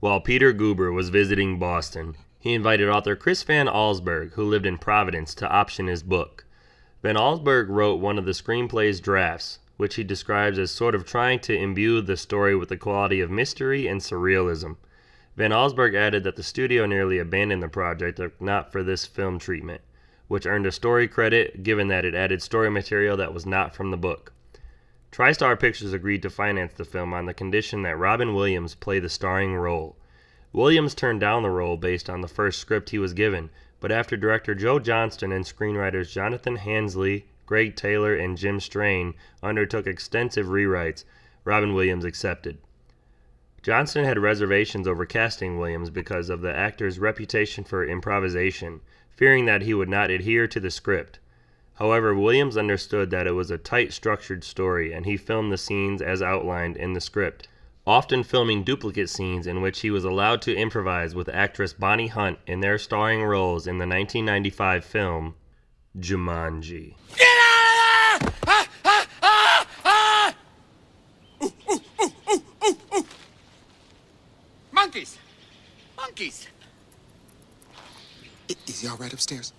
While Peter Guber was visiting Boston, he invited author Chris Van Allsburg, who lived in Providence, to option his book. Van Allsburg wrote one of the screenplay's drafts, which he describes as sort of trying to imbue the story with the quality of mystery and surrealism. Van Allsburg added that the studio nearly abandoned the project if not for this film treatment, which earned a story credit given that it added story material that was not from the book. TriStar Pictures agreed to finance the film on the condition that Robin Williams play the starring role. Williams turned down the role based on the first script he was given, but after director Joe Johnston and screenwriters Jonathan Hansley, Greg Taylor, and Jim Strain undertook extensive rewrites, Robin Williams accepted. Johnston had reservations over casting Williams because of the actor's reputation for improvisation, fearing that he would not adhere to the script. However, Williams understood that it was a tight structured story and he filmed the scenes as outlined in the script, often filming duplicate scenes in which he was allowed to improvise with actress Bonnie Hunt in their starring roles in the 1995 film Jumanji. Get out of there! Ah, ah, ah, ah! Ooh, ooh, ooh, ooh, ooh, ooh. Monkeys! Monkeys! Is he all right upstairs?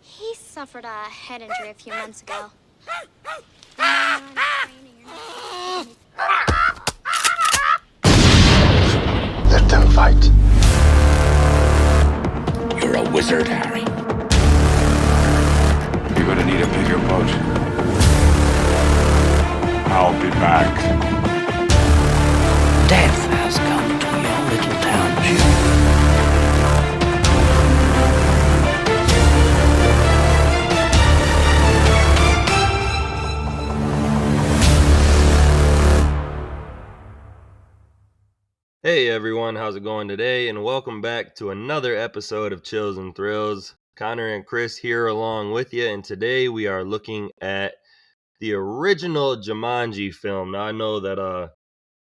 He suffered a head injury a few months ago. Let them fight. You're a wizard, Harry. You're gonna need a bigger boat. I'll be back. Death has come to your little town, Jim. Hey everyone, how's it going today? And welcome back to another episode of Chills and Thrills. Connor and Chris here along with you, and today we are looking at the original Jumanji film. Now I know that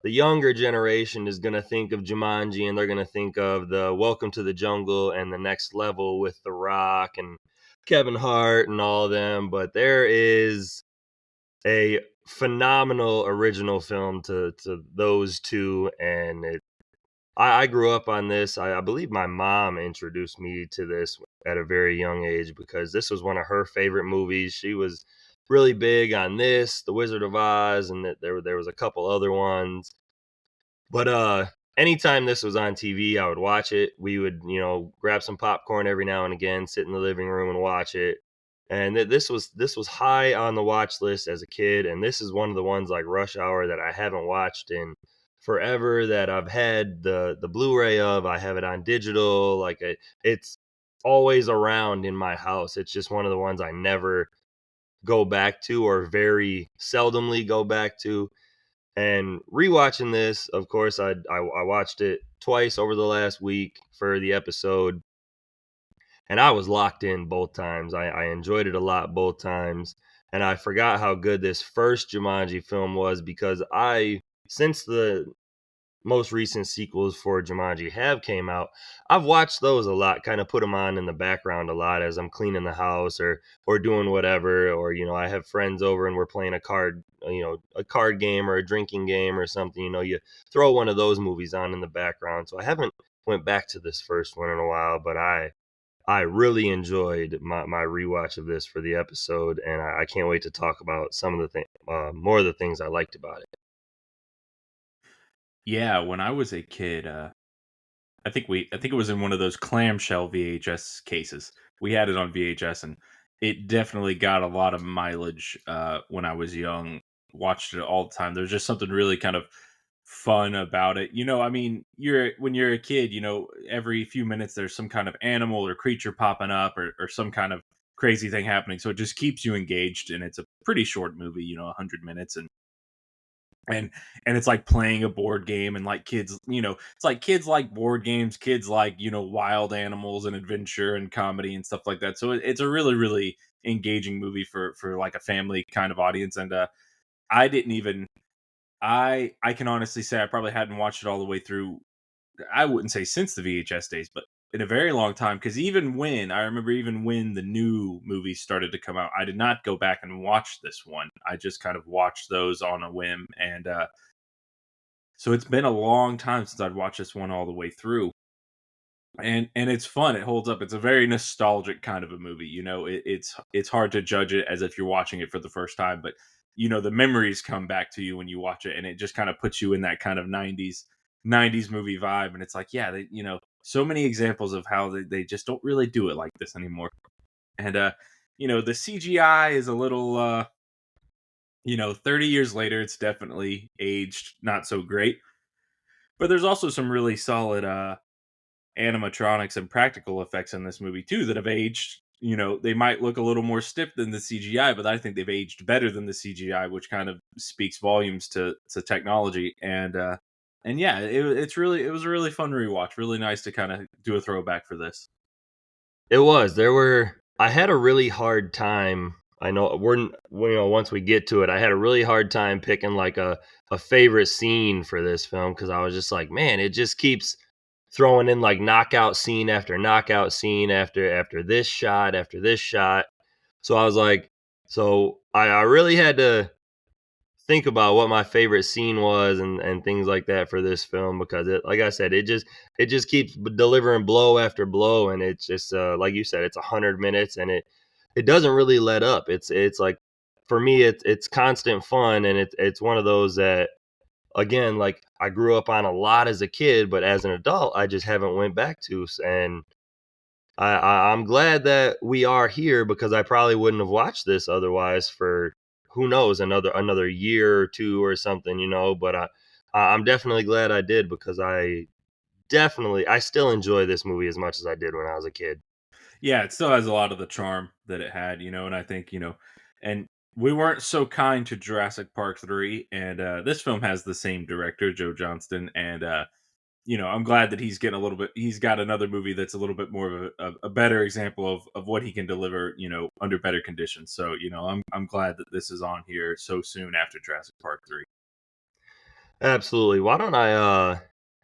the younger generation is going to think of Jumanji and they're going to think of the Welcome to the Jungle and the Next Level with The Rock and Kevin Hart and all of them, but there is a phenomenal original film to those two, and I grew up on this. I believe my mom introduced me to this at a very young age because this was one of her favorite movies. She was really big on this, The Wizard of Oz, and that there was a couple other ones. But anytime this was on TV, I would watch it. We would, grab some popcorn every now and again, sit in the living room and watch it. And this was high on the watch list as a kid, and this is one of the ones like Rush Hour that I haven't watched in forever, that I've had the Blu-ray of. I have it on digital. It's always around in my house. It's just one of the ones I never go back to, or very seldomly go back to. And rewatching this, of course, I watched it twice over the last week for the episode, and I was locked in both times. I enjoyed it a lot both times, and I forgot how good this first Jumanji film was because since the most recent sequels for Jumanji have came out, I've watched those a lot, kind of put them on in the background a lot as I'm cleaning the house or doing whatever, or I have friends over and we're playing a card game or a drinking game or something. You throw one of those movies on in the background. So I haven't went back to this first one in a while, but I really enjoyed my rewatch of this for the episode, and I can't wait to talk about some of the more of the things I liked about it. Yeah, when I was a kid, I think it was in one of those clamshell VHS cases. We had it on VHS, and it definitely got a lot of mileage when I was young. Watched it all the time. There's just something really kind of fun about it. When you're a kid, every few minutes there's some kind of animal or creature popping up or some kind of crazy thing happening. So it just keeps you engaged, and it's a pretty short movie, 100 minutes, and it's like playing a board game, and like kids, it's like kids like board games, kids like, wild animals and adventure and comedy and stuff like that. So it's a really, really engaging movie for like a family kind of audience. And I didn't even, I can honestly say I probably hadn't watched it all the way through. I wouldn't say since the VHS days, but in a very long time. Because even when the new movies started to come out, I did not go back and watch this one. I just kind of watched those on a whim. And So it's been a long time since I'd watched this one all the way through. And it's fun. It holds up. It's a very nostalgic kind of a movie. It's hard to judge it as if you're watching it for the first time, but the memories come back to you when you watch it, and it just kind of puts you in that kind of '90s movie vibe. And it's like, yeah, so many examples of how they just don't really do it like this anymore. And the CGI is a little 30 years later, it's definitely aged not so great. But there's also some really solid animatronics and practical effects in this movie too that have aged. They might look a little more stiff than the CGI, but I think they've aged better than the CGI, which kind of speaks volumes to technology. And yeah, it was a really fun rewatch. Really nice to kind of do a throwback for this. It was. I had a really hard time. I know once we get to it, I had a really hard time picking like a favorite scene for this film because I was just like, man, it just keeps throwing in like knockout scene after knockout scene after this shot after this shot. So I was like, I really had to think about what my favorite scene was and things like that for this film because like I said, it just keeps delivering blow after blow, and it's just like you said, it's 100 minutes and it doesn't really let up. It's like, for me, it's constant fun, and it's one of those that, again, like I grew up on a lot as a kid, but as an adult I just haven't went back to. And I'm glad that we are here because I probably wouldn't have watched this otherwise for who knows, another year or two or something, but I'm definitely glad I did because I still enjoy this movie as much as I did when I was a kid. Yeah, it still has a lot of the charm that it had, and I think, and we weren't so kind to Jurassic Park 3, and this film has the same director, Joe Johnston, and I'm glad that he's got another movie that's a little bit more of a better example of what he can deliver, under better conditions. So, I'm glad that this is on here so soon after Jurassic Park 3. Absolutely. Why don't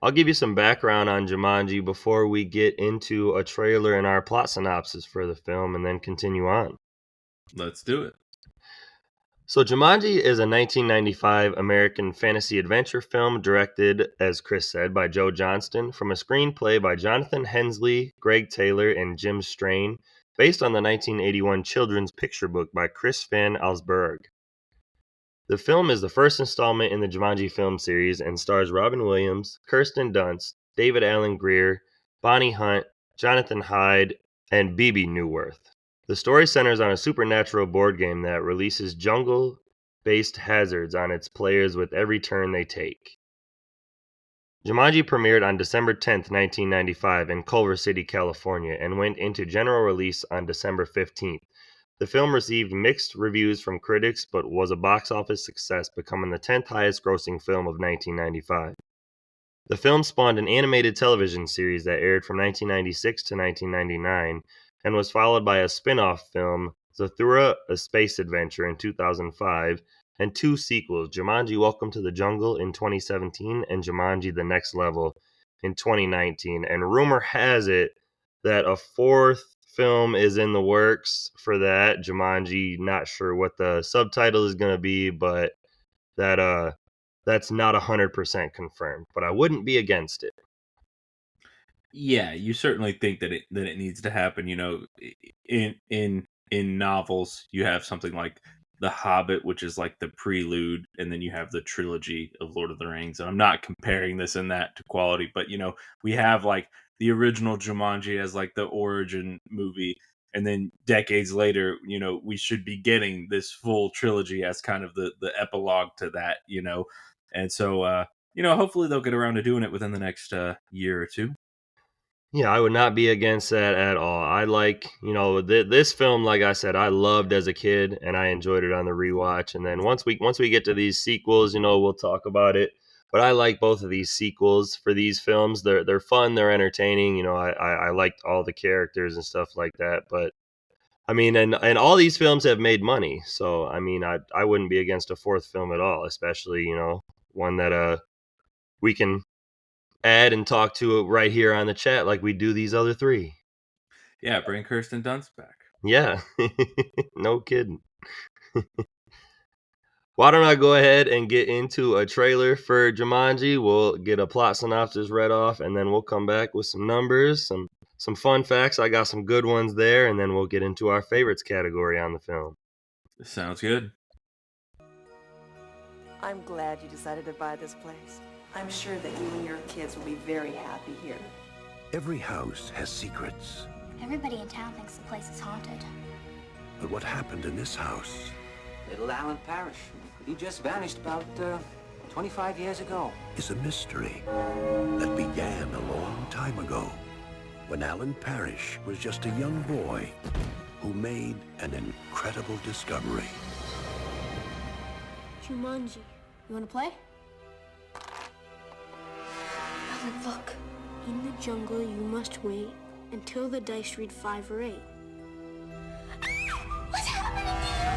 I'll give you some background on Jumanji before we get into a trailer and our plot synopsis for the film and then continue on. Let's do it. So Jumanji is a 1995 American fantasy adventure film directed, as Chris said, by Joe Johnston from a screenplay by Jonathan Hensley, Greg Taylor, and Jim Strain, based on the 1981 children's picture book by Chris Van Allsburg. The film is the first installment in the Jumanji film series and stars Robin Williams, Kirsten Dunst, David Alan Grier, Bonnie Hunt, Jonathan Hyde, and Bebe Neuwirth. The story centers on a supernatural board game that releases jungle-based hazards on its players with every turn they take. Jumanji premiered on December 10th, 1995 in Culver City, California, and went into general release on December 15th. The film received mixed reviews from critics but was a box office success, becoming the 10th highest grossing film of 1995. The film spawned an animated television series that aired from 1996 to 1999 and was followed by a spin-off film, Zathura: A Space Adventure, in 2005, and two sequels, Jumanji: Welcome to the Jungle in 2017 and Jumanji: The Next Level in 2019. And rumor has it that a fourth film is in the works for that, Jumanji. Not sure what the subtitle is going to be, but that's not 100% confirmed, but I wouldn't be against it. Yeah, you certainly think that it needs to happen. In novels, you have something like The Hobbit, which is like the prelude, and then you have the trilogy of Lord of the Rings. And I'm not comparing this and that to quality, but we have like the original Jumanji as like the origin movie, and then decades later, we should be getting this full trilogy as kind of the epilogue to that. And so hopefully they'll get around to doing it within the next year or two. Yeah, I would not be against that at all. I like, this film, like I said, I loved as a kid and I enjoyed it on the rewatch. And then once we get to these sequels, we'll talk about it. But I like both of these sequels for these films. They're fun, they're entertaining. I liked all the characters and stuff like that. But I mean, and all these films have made money. So I mean, I wouldn't be against a fourth film at all, especially, one that we can add and talk to it right here on the chat like we do these other three. Yeah, bring Kirsten Dunst back. Yeah, no kidding. Why don't I go ahead and get into a trailer for Jumanji? We'll get a plot synopsis read off, and then we'll come back with some numbers, some fun facts. I got some good ones there, and then we'll get into our favorites category on the film. Sounds good. I'm glad you decided to buy this place. I'm sure that you and your kids will be very happy here. Every house has secrets. Everybody in town thinks the place is haunted. But what happened in this house Little Alan Parrish. He just vanished about 25 years ago. is a mystery that began a long time ago when Alan Parrish was just a young boy who made an incredible discovery. Jumanji. You wanna play? Alan, look. In the jungle, you must wait until the dice read 5 or 8. What's happening here?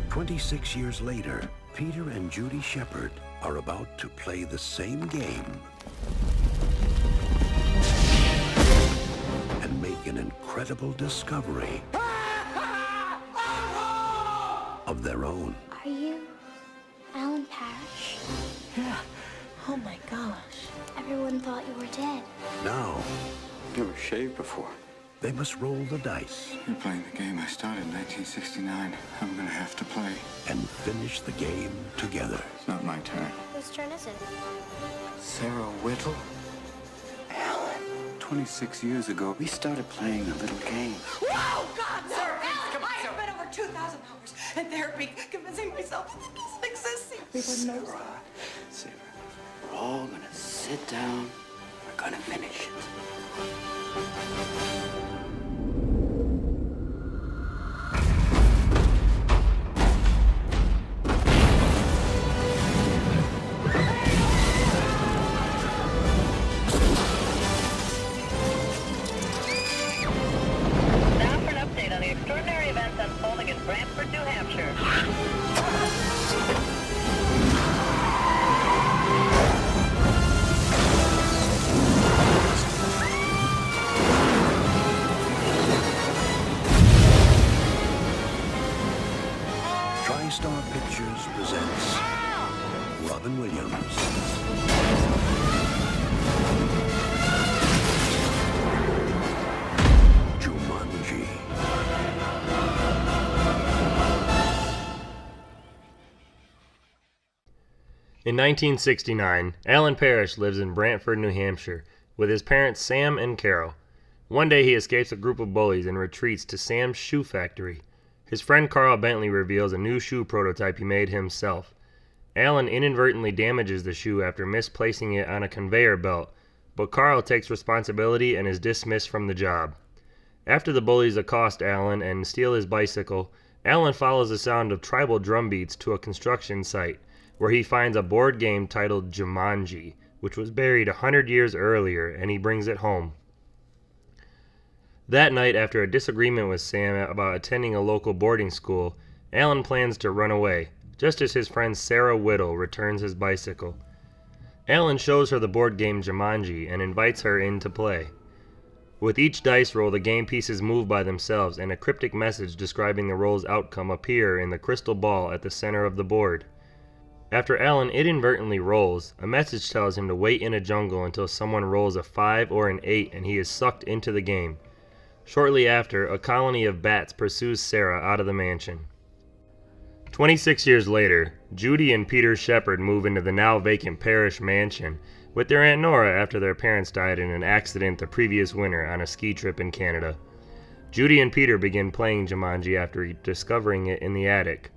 26 years later, Peter and Judy Shepard are about to play the same game and make an incredible discovery of their own. Are you Alan Parrish? Yeah. Oh my gosh. Everyone thought you were dead. Now, Never shaved before. they must roll the dice You're playing the game I started in 1969. I'm gonna have to play. and finish the game together. It's not my turn. Whose turn is it? Sarah Whittle? Alan. 26 years ago, we started playing a little game. Whoa, God, no! Alan, I have spent over 2,000 hours in therapy convincing myself that this doesn't exist. Everyone knows. Sarah, we're all gonna sit down. We're gonna finish it. Now for an update on the extraordinary events unfolding in Brantford, New Hampshire. TriStar Pictures presents Robin Williams, Jumanji. In 1969, Alan Parrish lives in Brantford, New Hampshire, with his parents Sam and Carol. One day he escapes a group of bullies and retreats to Sam's shoe factory. His friend Carl Bentley reveals a new shoe prototype he made himself. Alan inadvertently damages the shoe after misplacing it on a conveyor belt, but Carl takes responsibility and is dismissed from the job. After the bullies accost Alan and steal his bicycle, Alan follows the sound of tribal drum beats to a construction site, where he finds a board game titled Jumanji, which was buried 100 years earlier, and he brings it home. That night, after a disagreement with Sam about attending a local boarding school, Alan plans to run away, just as his friend Sarah Whittle returns his bicycle. Alan shows her the board game Jumanji and invites her in to play. With each dice roll, the game pieces move by themselves, and a cryptic message describing the roll's outcome appear in the crystal ball at the center of the board. After Alan inadvertently rolls, a message tells him to wait in a jungle until someone rolls a 5 or an 8 and he is sucked into the game. Shortly after, a colony of bats pursues Sarah out of the mansion. 26 years later, Judy and Peter Shepard move into the now vacant Parrish mansion with their Aunt Nora after their parents died in an accident the previous winter on a ski trip in Canada. Judy and Peter begin playing Jumanji after discovering it in the attic.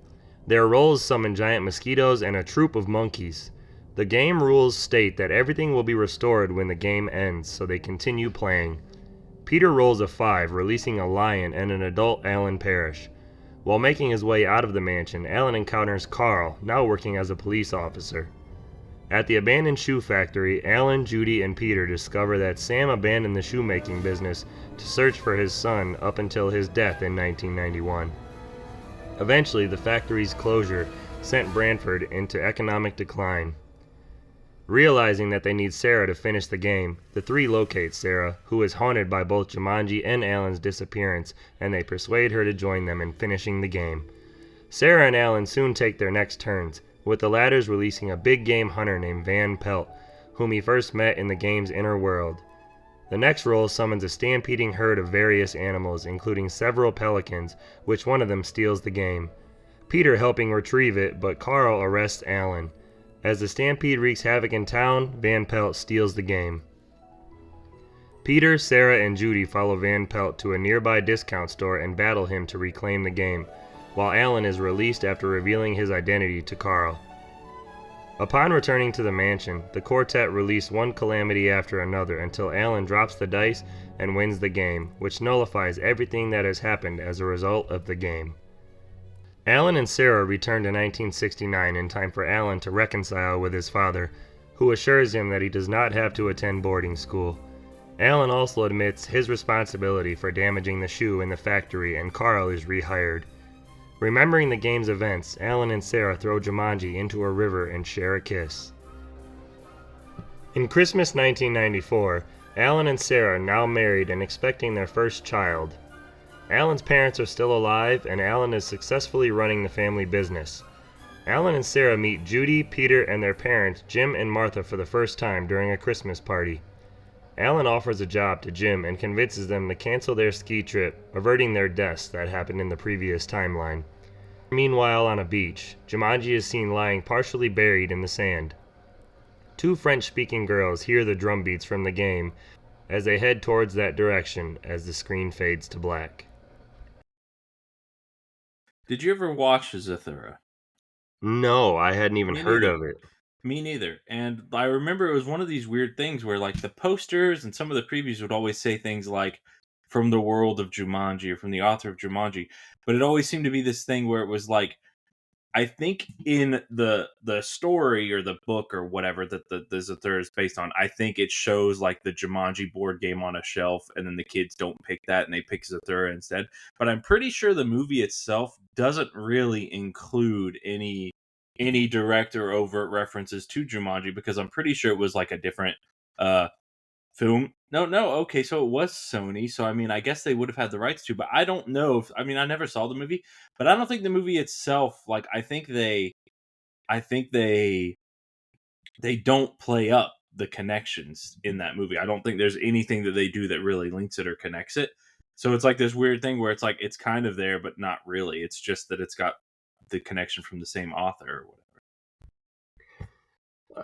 Their roles summon giant mosquitoes and a troop of monkeys. The game rules state that everything will be restored when the game ends, so they continue playing. Peter rolls a 5, releasing a lion and an adult Alan Parrish. While making his way out of the mansion, Alan encounters Carl, now working as a police officer. At the abandoned shoe factory, Alan, Judy, and Peter discover that Sam abandoned the shoemaking business to search for his son up until his death in 1991. Eventually, the factory's closure sent Brantford into economic decline. Realizing that they need Sarah to finish the game, the three locate Sarah, who is haunted by both Jumanji and Alan's disappearance, and they persuade her to join them in finishing the game. Sarah and Alan soon take their next turns, with the latter's releasing a big game hunter named Pelt, whom he first met in the game's inner world. The next roll summons a stampeding herd of various animals, including several pelicans, which one of them steals the game. Peter helping retrieve it, but Carl arrests Alan. As the stampede wreaks havoc in town, Pelt steals the game. Peter, Sarah, and Judy follow Pelt to a nearby discount store and battle him to reclaim the game, while Alan is released after revealing his identity to Carl. Upon returning to the mansion, the quartet release one calamity after another until Alan drops the dice and wins the game, which nullifies everything that has happened as a result of the game. Alan and Sarah return to 1969 in time for Alan to reconcile with his father, who assures him that he does not have to attend boarding school. Alan also admits his responsibility for damaging the shoe in the factory, and Carl is rehired. Remembering the game's events, Alan and Sarah throw Jumanji into a river and share a kiss. In Christmas 1994, Alan and Sarah are now married and expecting their first child. Alan's parents are still alive, and Alan is successfully running the family business. Alan and Sarah meet Judy, Peter, and their parents, Jim and Martha, for the first time during a Christmas party. Alan offers a job to Jim and convinces them to cancel their ski trip, averting their deaths that happened in the previous timeline. Meanwhile, on a beach, Jumanji is seen lying partially buried in the sand. Two French-speaking girls hear the drum beats from the game as they head towards that direction as the screen fades to black. Did you ever watch Zathura? No, I hadn't even heard of it. Me neither. And I remember it was one of these weird things where, like, the posters and some of the previews would always say things like, from the world of Jumanji, or from the author of Jumanji. But it always seemed to be this thing where it was like, I think in the story or the book or whatever that the Zathura is based on, I think it shows like the Jumanji board game on a shelf, and then the kids don't pick that and they pick Zathura instead. But I'm pretty sure the movie itself doesn't really include any direct or overt references to Jumanji, because I'm pretty sure it was like a different film. No, okay, so it was Sony, so I mean, I guess they would have had the rights to, but I don't know if, I mean, I never saw the movie, but I don't think the movie itself, like, I think they don't play up the connections in that movie. I don't think there's anything that they do that really links it or connects it. So it's like this weird thing where it's like, it's kind of there, but not really. It's just that it's got the connection from the same author or whatever.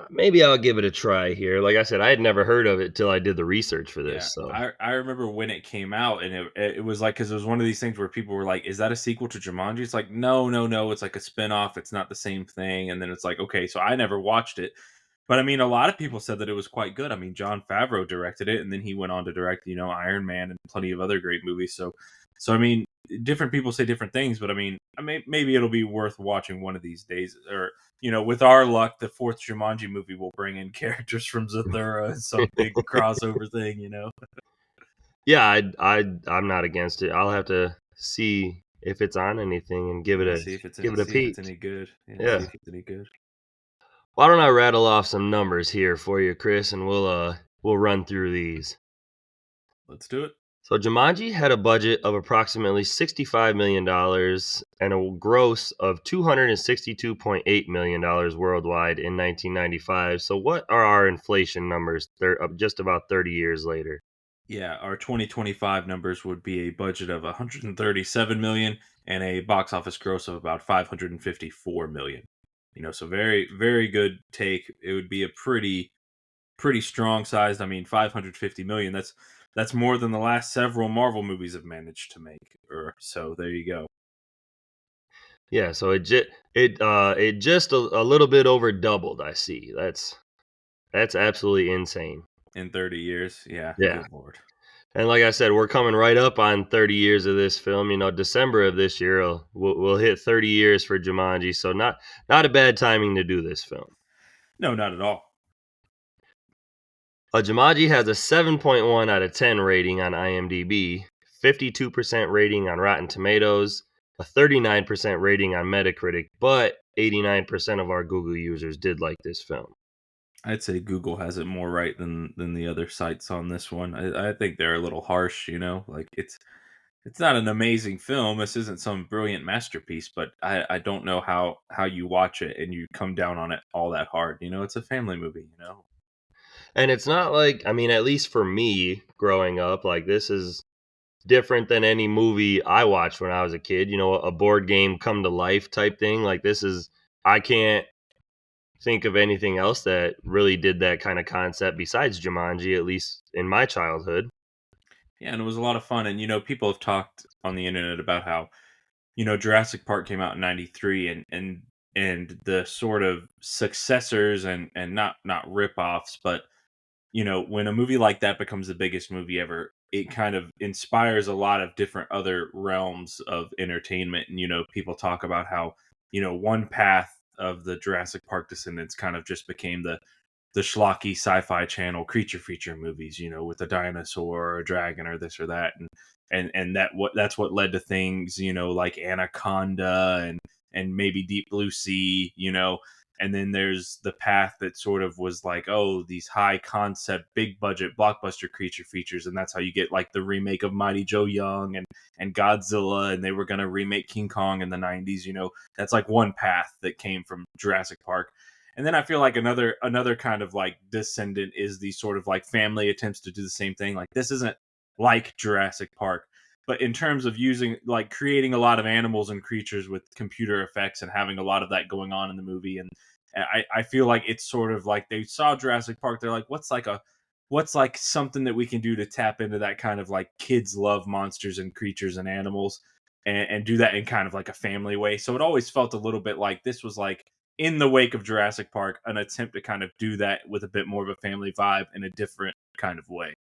Maybe I'll give it a try here. Like I said, I had never heard of it till I did the research for this. Yeah, So I remember when it came out, and it was like, because it was one of these things where people were like, is that a sequel to Jumanji? It's like, no, it's like a spinoff. It's not the same thing. And then it's like, okay, so I never watched it. But I mean, a lot of people said that it was quite good. I mean, Jon Favreau directed it, and then he went on to direct, Iron Man and plenty of other great movies. So I mean, different people say different things, but I mean, maybe it'll be worth watching one of these days. Or, with our luck, the fourth Jumanji movie will bring in characters from Zathura and some big crossover thing, Yeah, I'm not against it. I'll have to see if it's on anything and give it a see if peek. it's any good. Yeah. See if it's any good. Why don't I rattle off some numbers here for you, Chris, and we'll run through these. Let's do it. So Jumanji had a budget of approximately $65 million and a gross of $262.8 million worldwide in 1995. So what are our inflation numbers? They're just about 30 years later. Yeah, our 2025 numbers would be a budget of $137 million and a box office gross of about $554 million. So very, very good take. It would be a pretty strong sized. I mean, $550 million. That's more than the last several Marvel movies have managed to make. So there you go. Yeah, so it just a little bit over doubled. I see. That's absolutely insane. In 30 years, yeah. Yeah. Good Lord. And like I said, we're coming right up on 30 years of this film. December of this year, we'll hit 30 years for Jumanji. So not a bad timing to do this film. No, not at all. Jumanji has a 7.1 out of 10 rating on IMDb, 52% rating on Rotten Tomatoes, a 39% rating on Metacritic, but 89% of our Google users did like this film. I'd say Google has it more right than the other sites on this one. I think they're a little harsh, like it's not an amazing film. This isn't some brilliant masterpiece, but I don't know how you watch it and you come down on it all that hard. It's a family movie. And it's not like, I mean, at least for me growing up, like this is different than any movie I watched when I was a kid, a board game come to life type thing. Like this is, I can't think of anything else that really did that kind of concept besides Jumanji, at least in my childhood. Yeah, and it was a lot of fun. And people have talked on the internet about how Jurassic Park came out in '93, and the sort of successors and not rip-offs, but when a movie like that becomes the biggest movie ever, it kind of inspires a lot of different other realms of entertainment. And people talk about how one path of the Jurassic Park descendants kind of just became the schlocky sci-fi channel creature feature movies, with a dinosaur or a dragon or this or that, and that's what led to things, like Anaconda and maybe Deep Blue Sea, and then there's the path that sort of was like, oh, these high concept, big budget blockbuster creature features, and that's how you get like the remake of Mighty Joe Young and Godzilla, and they were going to remake King Kong in the '90s. That's like one path that came from Jurassic Park. And then I feel like another kind of like descendant is the sort of like family attempts to do the same thing. Like this isn't like Jurassic Park, but in terms of creating a lot of animals and creatures with computer effects and having a lot of that going on in the movie. And I feel like it's sort of like they saw Jurassic Park. They're like, what's like something that we can do to tap into that kind of like kids love monsters and creatures and animals and do that in kind of like a family way. So it always felt a little bit like this was like, in the wake of Jurassic Park, an attempt to kind of do that with a bit more of a family vibe in a different kind of way.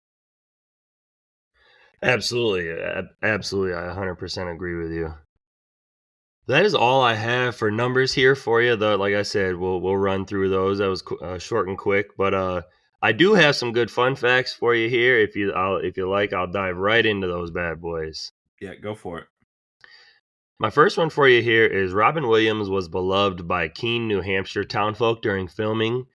Absolutely. Absolutely. I 100% agree with you. That is all I have for numbers here for you. Though, like I said, we'll run through those. That was short and quick, but I do have some good fun facts for you here. If you like, I'll dive right into those bad boys. Yeah, go for it. My first one for you here is Robin Williams was beloved by Keene, New Hampshire townfolk during filming.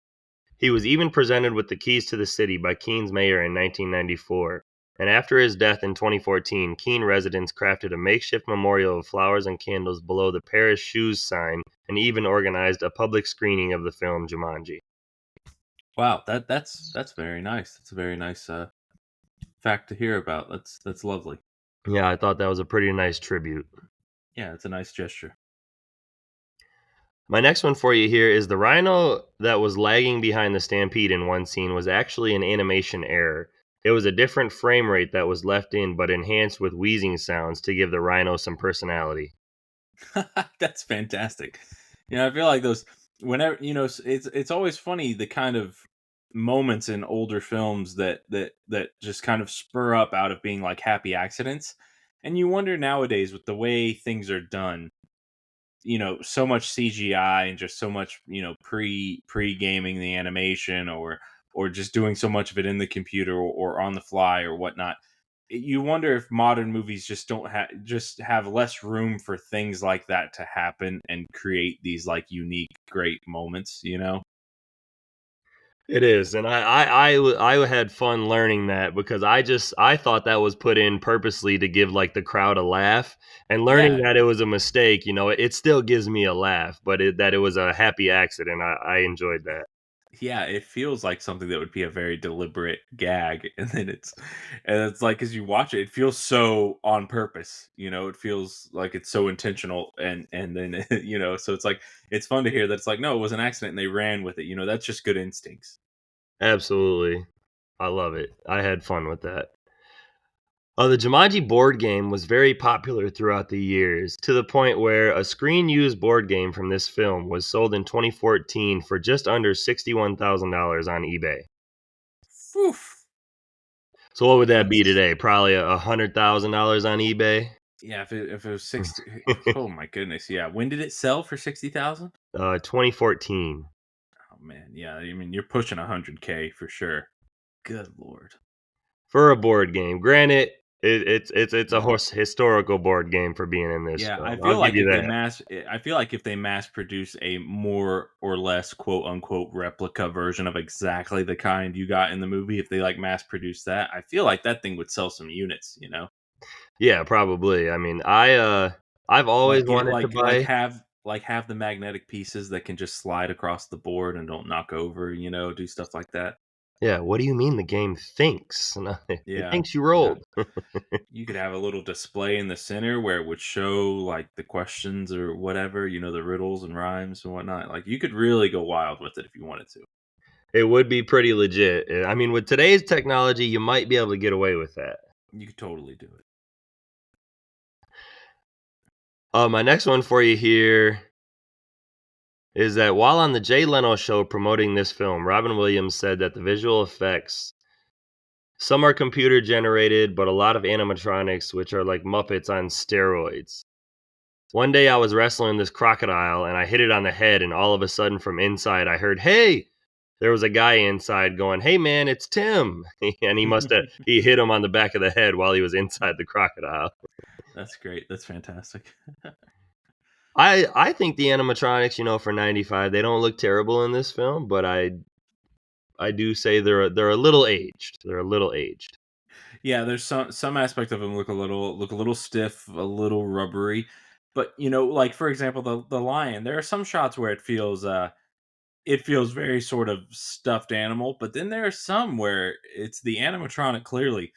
He was even presented with the keys to the city by Keene's mayor in 1994. And after his death in 2014, Keene residents crafted a makeshift memorial of flowers and candles below the Paris Shoes sign and even organized a public screening of the film Jumanji. Wow, that's very nice. That's a very nice fact to hear about. That's lovely. Yeah, I thought that was a pretty nice tribute. Yeah, it's a nice gesture. My next one for you here is the rhino that was lagging behind the stampede in one scene was actually an animation error. It was a different frame rate that was left in but enhanced with wheezing sounds to give the rhino some personality. That's fantastic. I feel like those whenever it's always funny the kind of moments in older films that just kind of spur up out of being like happy accidents. And you wonder nowadays with the way things are done, so much CGI and just so much, pre gaming the animation or just doing so much of it in the computer or on the fly or whatnot. You wonder if modern movies just have less room for things like that to happen and create these like unique, great moments. It is, and I had fun learning that because I thought that was put in purposely to give like the crowd a laugh, and learning Yeah. that it was a mistake, it still gives me a laugh, but that it was a happy accident, I enjoyed that. Yeah, it feels like something that would be a very deliberate gag, and it's like as you watch it, it feels so on purpose. It feels like it's so intentional, and then so it's like it's fun to hear that it's like no, it was an accident and they ran with it. That's just good instincts. Absolutely, I love it. I had fun with that. The Jumanji board game was very popular throughout the years, to the point where a screen-used board game from this film was sold in 2014 for just under $61,000 on eBay. Oof. So what would that be today? Probably $100,000 on eBay. Yeah, if it was 60, oh my goodness, yeah. When did it sell for 60,000? 2014. Oh man, yeah. I mean, you're pushing 100K for sure. Good lord. For a board game. Granted, It's a historical board game for being in this Yeah, I film. I'll feel give like you if they that. I feel like if they mass produce a more or less quote unquote replica version of exactly the kind you got in the movie, if they like mass produce that, I feel like that thing would sell some units, you know? Yeah, probably. I mean, I've always Like get wanted to buy. like have the magnetic pieces that can just slide across the board and don't knock over, you know, do stuff like that. Yeah, what do you mean the game thinks? No, it Yeah. thinks you Yeah. rolled. You could have a little display in the center where it would show like the questions or whatever, you know, the riddles and rhymes and whatnot. Like you could really go wild with it if you wanted to. It would be pretty legit. I mean, with today's technology, you might be able to get away with that. You could totally do it. My next one for you here is that while on the Jay Leno show promoting this film, Robin Williams said that the visual effects, some are computer generated, but a lot of animatronics, which are like Muppets on steroids. One day I was wrestling this crocodile and I hit it on the head, and all of a sudden from inside I heard, "Hey!" There was a guy inside going, "Hey man, it's Tim." And he hit him on the back of the head while he was inside the crocodile. That's great. That's fantastic. I think the animatronics, for 95, they don't look terrible in this film, but I do say they're a little aged. They're a little aged. Yeah, there's some aspect of them look a little stiff, a little rubbery. But you know, like for example, the lion, there are some shots where it feels very sort of stuffed animal, but then there are some where it's the animatronic clearly,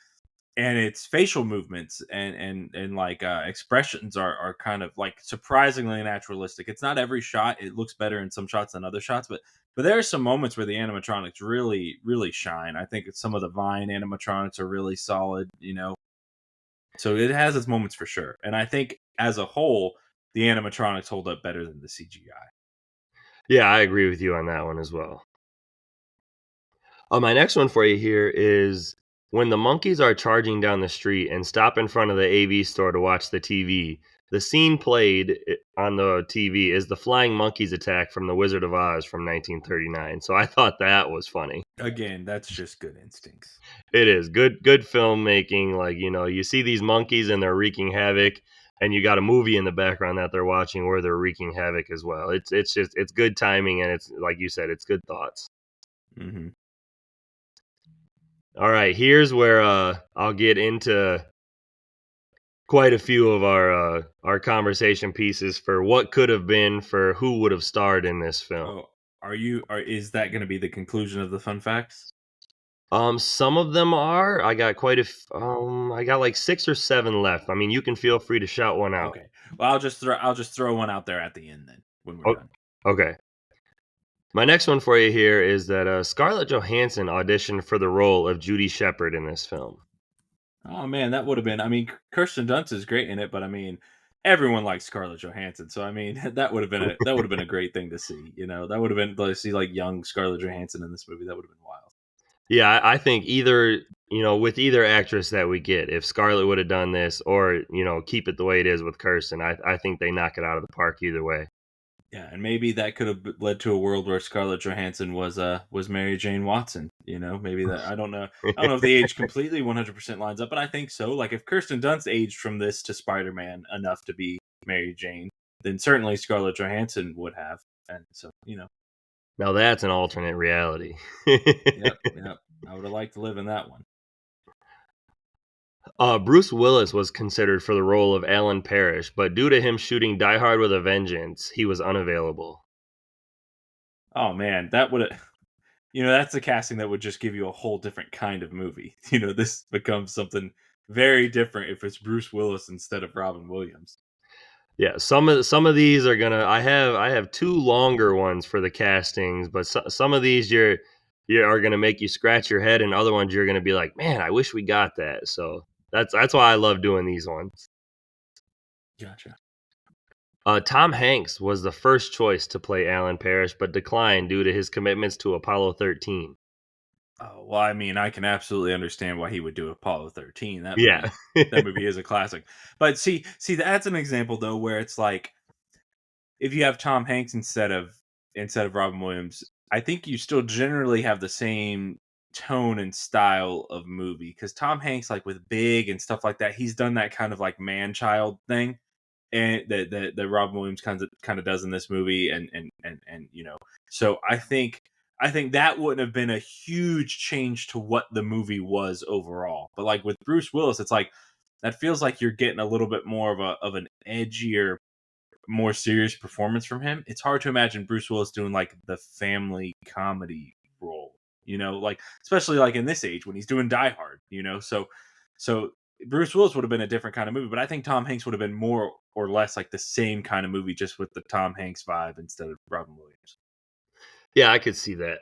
and its facial movements and like expressions are kind of like surprisingly naturalistic. It's not every shot; it looks better in some shots than other shots, but there are some moments where the animatronics really shine. I think some of the Vine animatronics are really solid, you know. So it has its moments for sure, and I think as a whole, the animatronics hold up better than the CGI. Yeah, I agree with you on that one as well. My next one for you here is when the monkeys are charging down the street and stop in front of the AV store to watch the TV. The scene played on the TV is the flying monkeys attack from The Wizard of Oz from 1939. So I thought that was funny. Again, that's just good instincts. It is good filmmaking. Like, you see these monkeys and they're wreaking havoc, and you got a movie in the background that they're watching where they're wreaking havoc as well. It's good timing, and it's like you said, it's good thoughts. Mm-hmm. All right, here's where I'll get into quite a few of our conversation pieces for what could have been, for who would have starred in this film. Oh, is that going to be the conclusion of the fun facts? Some of them are. I got I got like 6 or 7 left. I mean, you can feel free to shout one out. Okay. Well, I'll just throw one out there at the end then when we're done. Okay. My next one for you here is that Scarlett Johansson auditioned for the role of Judy Shepard in this film. Oh man, that would have been. I mean, Kirsten Dunst is great in it, but I mean, everyone likes Scarlett Johansson, so I mean, that would have been a great thing to see. You know, that would have been to see like young Scarlett Johansson in this movie. That would have been wild. Yeah, I think either, with either actress that we get, if Scarlett would have done this or, keep it the way it is with Kirsten, I think they knock it out of the park either way. Yeah, and maybe that could have led to a world where Scarlett Johansson was Mary Jane Watson. You know, maybe that I don't know if the age completely 100% lines up, but I think so. Like if Kirsten Dunst aged from this to Spider-Man enough to be Mary Jane, then certainly Scarlett Johansson would have, and so Now that's an alternate reality. Yep. I would have liked to live in that one. Bruce Willis was considered for the role of Alan Parrish, but due to him shooting Die Hard with a Vengeance, he was unavailable. Oh man, that would have. That's a casting that would just give you a whole different kind of movie. This becomes something very different if it's Bruce Willis instead of Robin Williams. Yeah, some of these are gonna. I have 2 longer ones for the castings, but some of these you are gonna make you scratch your head, and other ones you're gonna be like, man, I wish we got that. So that's why I love doing these ones. Gotcha. Tom Hanks was the first choice to play Alan Parrish, but declined due to his commitments to Apollo 13. Oh, well, I mean, I can absolutely understand why he would do Apollo 13. Yeah. That movie is a classic. But see, that's an example though where it's like if you have Tom Hanks instead of Robin Williams, I think you still generally have the same tone and style of movie, because Tom Hanks, like with Big and stuff like that, he's done that kind of like man-child thing, and that Robin Williams kind of does in this movie, and so I think that wouldn't have been a huge change to what the movie was overall. But like with Bruce Willis, it's like that feels like you're getting a little bit more of an edgier, more serious performance from him. It's hard to imagine Bruce Willis doing like the family comedy role, like especially like in this age when he's doing Die Hard, so Bruce Willis would have been a different kind of movie, but I think Tom Hanks would have been more or less like the same kind of movie, just with the Tom Hanks vibe instead of Robin Williams. Yeah, I could see that.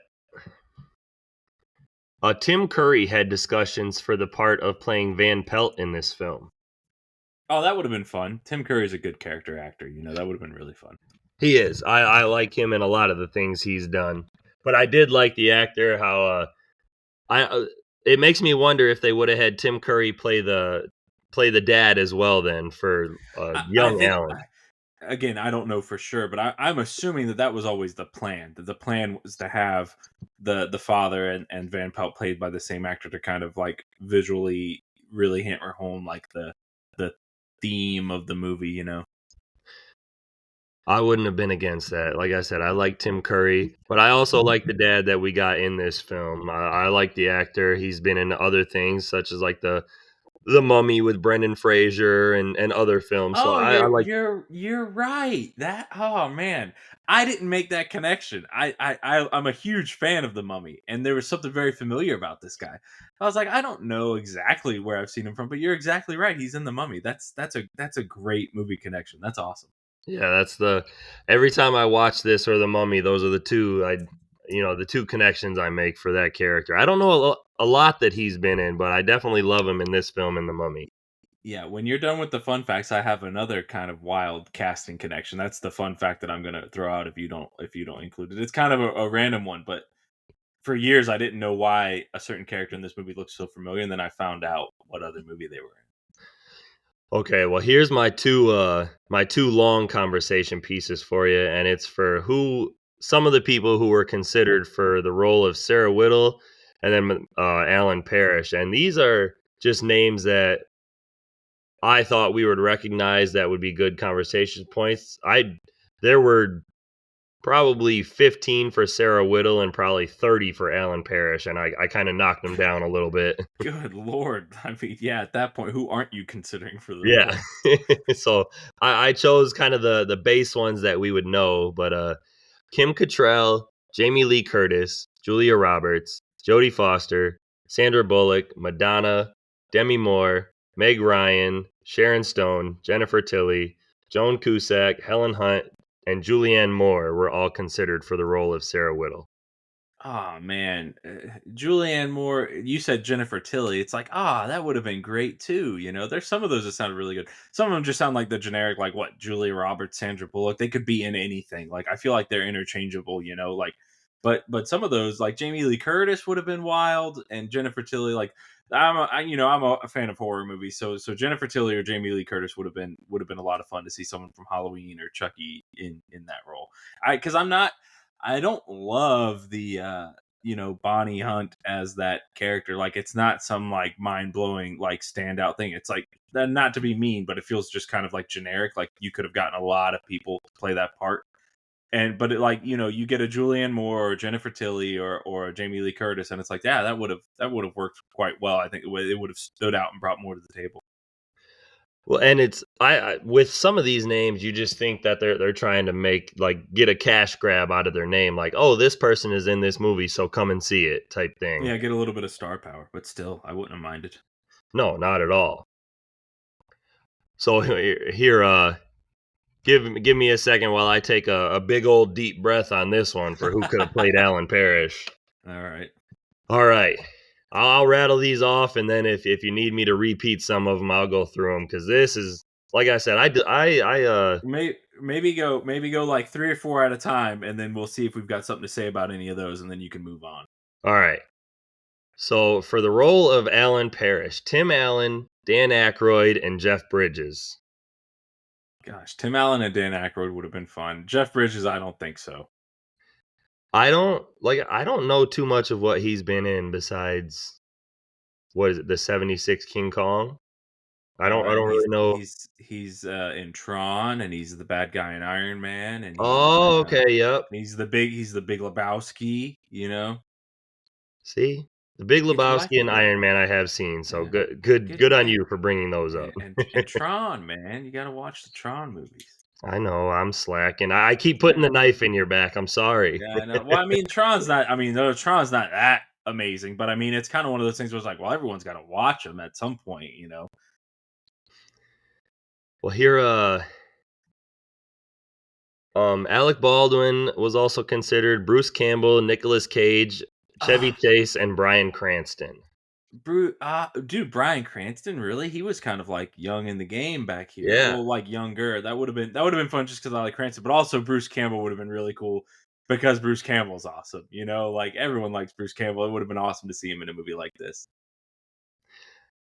Tim Curry had discussions for the part of playing Van Pelt in this film. Oh, that would have been fun. Tim Curry is a good character actor. That would have been really fun. He is. I like him in a lot of the things he's done. But I did like the actor, how it makes me wonder if they would have had Tim Curry play the dad as well then for young Alan. Again, I don't know for sure, but I'm assuming that was always the plan. That the plan was to have the father and Van Pelt played by the same actor to kind of like visually really hammer home like the theme of the movie. I wouldn't have been against that. Like I said, I like Tim Curry, but I also like the dad that we got in this film. I like the actor. He's been in other things such as like the Mummy with Brendan Fraser and other films. So I like. You're right. Oh man, I didn't make that connection. I'm a huge fan of the Mummy, and there was something very familiar about this guy. I was like, I don't know exactly where I've seen him from, but you're exactly right. He's in the Mummy. That's a great movie connection. That's awesome. Yeah, every time I watch this or the Mummy, those are the two the two connections I make for that character. I don't know a lot that he's been in, but I definitely love him in this film and the Mummy. Yeah, when you're done with the fun facts, I have another kind of wild casting connection. That's the fun fact that I'm going to throw out if you don't include it. It's kind of a random one, but for years I didn't know why a certain character in this movie looked so familiar, and then I found out what other movie they were in. Okay, well here's my two long conversation pieces for you, and it's for some of the people who were considered for the role of Sarah Whittle and then Alan Parrish, and these are just names that I thought we would recognize that would be good conversation points. There were probably 15 for Sarah Whittle and probably 30 for Alan Parrish, and I kind of knocked them down a little bit. Good Lord. I mean, yeah, at that point, who aren't you considering for the role? So I chose kind of the base ones that we would know, but Kim Cattrall, Jamie Lee Curtis, Julia Roberts, Jodie Foster, Sandra Bullock, Madonna, Demi Moore, Meg Ryan, Sharon Stone, Jennifer Tilly, Joan Cusack, Helen Hunt, and Julianne Moore were all considered for the role of Sarah Whittle. Oh, man. Julianne Moore, you said Jennifer Tilly. It's like, that would have been great, too. There's some of those that sounded really good. Some of them just sound like the generic, like, what, Julia Roberts, Sandra Bullock. They could be in anything. Like, I feel like they're interchangeable, like, but some of those, like Jamie Lee Curtis would have been wild, and Jennifer Tilly, like, I'm a fan of horror movies, so Jennifer Tilly or Jamie Lee Curtis would have been a lot of fun to see someone from Halloween or Chucky in that role. Because I don't love the Bonnie Hunt as that character. Like, it's not some like mind blowing like standout thing. It's like, not to be mean, but it feels just kind of like generic. Like, you could have gotten a lot of people to play that part. But it, like, you get a Julianne Moore or Jennifer Tilly or a Jamie Lee Curtis, and it's like, yeah, that would have worked quite well. I think it would have stood out and brought more to the table. Well, and it's I with some of these names, you just think that they're trying to get a cash grab out of their name, like, oh, this person is in this movie, so come and see it, type thing. Yeah, get a little bit of star power, but still, I wouldn't have minded. No, not at all. So here, give me a second while I take a big old deep breath on this one for who could have played Alan Parrish. All right. I'll rattle these off, and then if you need me to repeat some of them, I'll go through them, because this is, like I said, maybe go like 3 or 4 at a time, and then we'll see if we've got something to say about any of those, and then you can move on. All right. So for the role of Alan Parrish, Tim Allen, Dan Aykroyd, and Jeff Bridges. Gosh, Tim Allen and Dan Aykroyd would have been fun. Jeff Bridges, I don't think so. I don't know too much of what he's been in besides what is it, the 76 King Kong? I don't really know. He's in Tron, and he's the bad guy in Iron Man, and Oh, okay, yep. he's the Big Lebowski, you know. See? The Big Get your life Lebowski and together. Iron Man I have seen, so Yeah. good on you for bringing those up. And Tron, man, you got to watch the Tron movies. I know, I'm slacking. I keep putting the knife in your back, I'm sorry. Yeah, I know. Well, I mean, Tron's not. I mean, Tron's not that amazing, but I mean, it's kind of one of those things where it's like, well, everyone's got to watch them at some point, you know. Well, here, Alec Baldwin was also considered, Bruce Campbell, Nicolas Cage, Chevy Ah, Chase, and Bryan Cranston. Dude, Bryan Cranston, really? He was kind of like young in the game back here. Yeah. Well, like younger. That would have been fun just because I like Cranston, but also Bruce Campbell would have been really cool because Bruce Campbell's awesome. You know, like everyone likes Bruce Campbell. It would have been awesome to see him in a movie like this.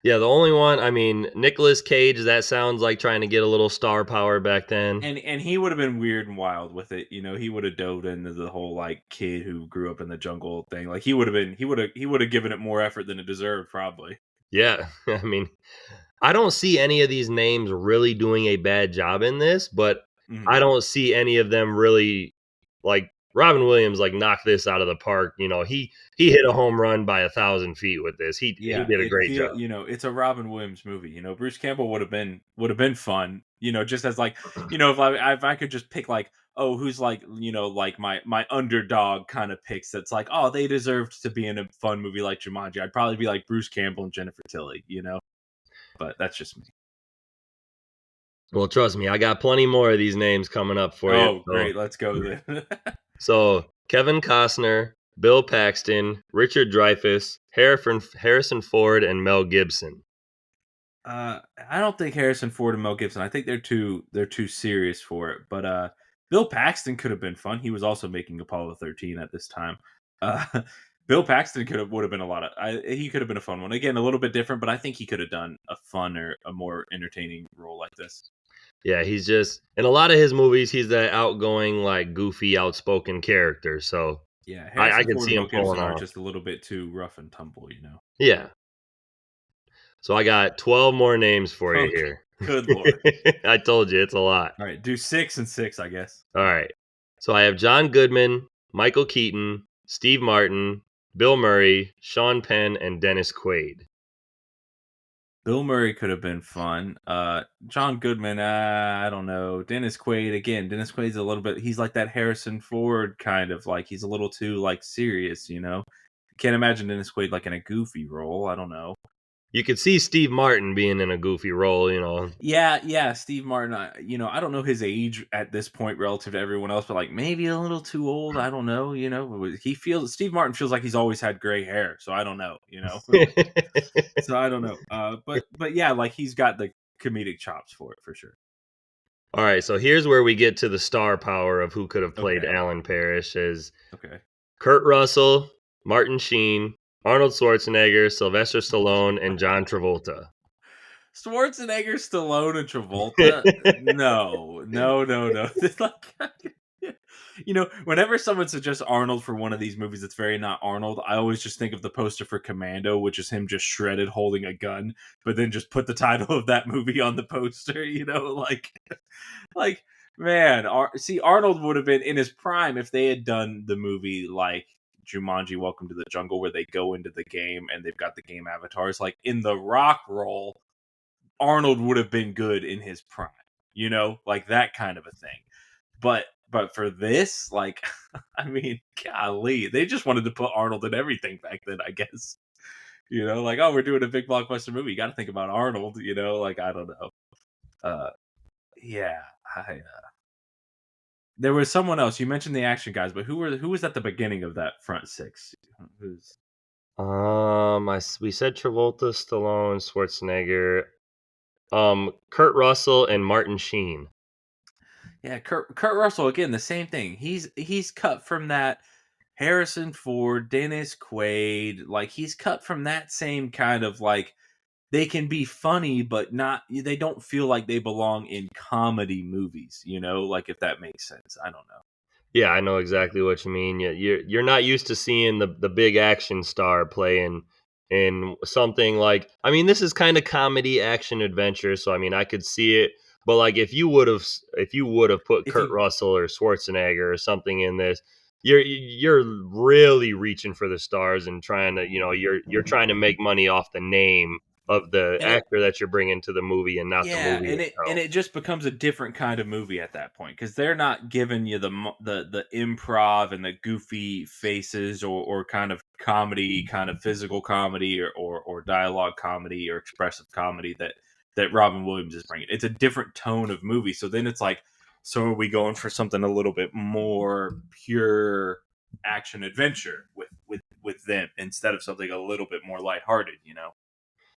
Yeah, the only one, I mean, Nicolas Cage, that sounds like trying to get a little star power back then. And he would have been weird and wild with it. You know, he would have dove into the whole like kid who grew up in the jungle thing. Like he would have given it more effort than it deserved, probably. Yeah, I mean, I don't see any of these names really doing a bad job in this, but Mhm. I don't see any of them really, like Robin Williams, like knock this out of the park. You know, he hit a home run by 1,000 feet with this. He Yeah, did a great job. you know, it's a Robin Williams movie. You know, Bruce Campbell would have been fun. You know, just as like, you know, if I could just pick like, oh, who's like, you know, like my underdog kind of picks. That's like, oh, they deserved to be in a fun movie like Jumanji. I'd probably be like Bruce Campbell and Jennifer Tilly. You know, but that's just me. Well, trust me, I got plenty more of these names coming up for you. Oh, great, let's go then. So Kevin Costner, Bill Paxton, Richard Dreyfuss, Harrison Ford, and Mel Gibson. I don't think Harrison Ford and Mel Gibson. I think they're too serious for it. But Bill Paxton could have been fun. He was also making Apollo 13 at this time. Uh, Bill Paxton would have been he could have been a fun one. Again, a little bit different, but I think he could have done a fun or a more entertaining role like this. Yeah, he's just in a lot of his movies. He's that outgoing, like goofy, outspoken character. So Yeah, I Harrison can Ford see and him Mel Gibson pulling are off. just a little bit too rough and tumble, you know. Yeah. So I got 12 more names for you Okay. here. Good lord! I told you it's a lot. All right, do 6 and 6, I guess. All right. So I have John Goodman, Michael Keaton, Steve Martin, Bill Murray, Sean Penn, and Dennis Quaid. Bill Murray could have been fun. John Goodman, I don't know. Dennis Quaid, again, Dennis Quaid's a little bit, he's like that Harrison Ford kind of, like, he's a little too, like, serious, you know? Can't imagine Dennis Quaid, like, in a goofy role. I don't know. You could see Steve Martin being in a goofy role, you know. Yeah, Steve Martin, you know, I don't know his age at this point relative to everyone else, but, like, maybe a little too old. I don't know, you know? Steve Martin feels like he's always had gray hair, so I don't know, you know? So I don't know. But yeah, like he's got the comedic chops for it for sure. All right, so here's where we get to the star power of who could have played Okay. Alan Parrish is Okay. Kurt Russell, Martin Sheen, Arnold Schwarzenegger, Sylvester Stallone, and John Travolta. Schwarzenegger, Stallone, and Travolta. No. It's like, you know, whenever someone suggests Arnold for one of these movies that's very not Arnold, I always just think of the poster for Commando, which is him just shredded holding a gun, but then just put the title of that movie on the poster, you know, like man, see, Arnold would have been in his prime if they had done the movie like Jumanji: Welcome to the Jungle, where they go into the game and they've got the game avatars. Like in the Rock role, Arnold would have been good in his prime, you know, like that kind of a thing. But for this, like, I mean, golly, they just wanted to put Arnold in everything back then, I guess. You know, like, oh, we're doing a big blockbuster movie. You got to think about Arnold, you know, like, I don't know. Yeah, there was someone else. You mentioned the action guys, but who was at the beginning of that front six? Who's We said Travolta, Stallone, Schwarzenegger, Kurt Russell, and Martin Sheen. Yeah, Kurt Russell, again, the same thing. He's cut from that Harrison Ford, Dennis Quaid, like he's cut from that same kind of like they can be funny, but they don't feel like they belong in comedy movies, you know, like if that makes sense. I don't know. Yeah, I know exactly what you mean. You're not used to seeing the big action star playing in something like, I mean, this is kind of comedy action adventure, so I mean, I could see it. But like if you would have put If Kurt you Russell or Schwarzenegger or something in this, you're really reaching for the stars and trying to, you're trying to make money off the name of the and it actor that you're bringing to the movie and not the Yeah, movie and itself. it just becomes a different kind of movie at that point because they're not giving you the improv and the goofy faces or kind of comedy, kind of physical comedy or dialogue comedy or expressive comedy that Robin Williams is bringing. It's a different tone of movie. So then it's like, so are we going for something a little bit more pure action adventure with them instead of something a little bit more lighthearted, you know?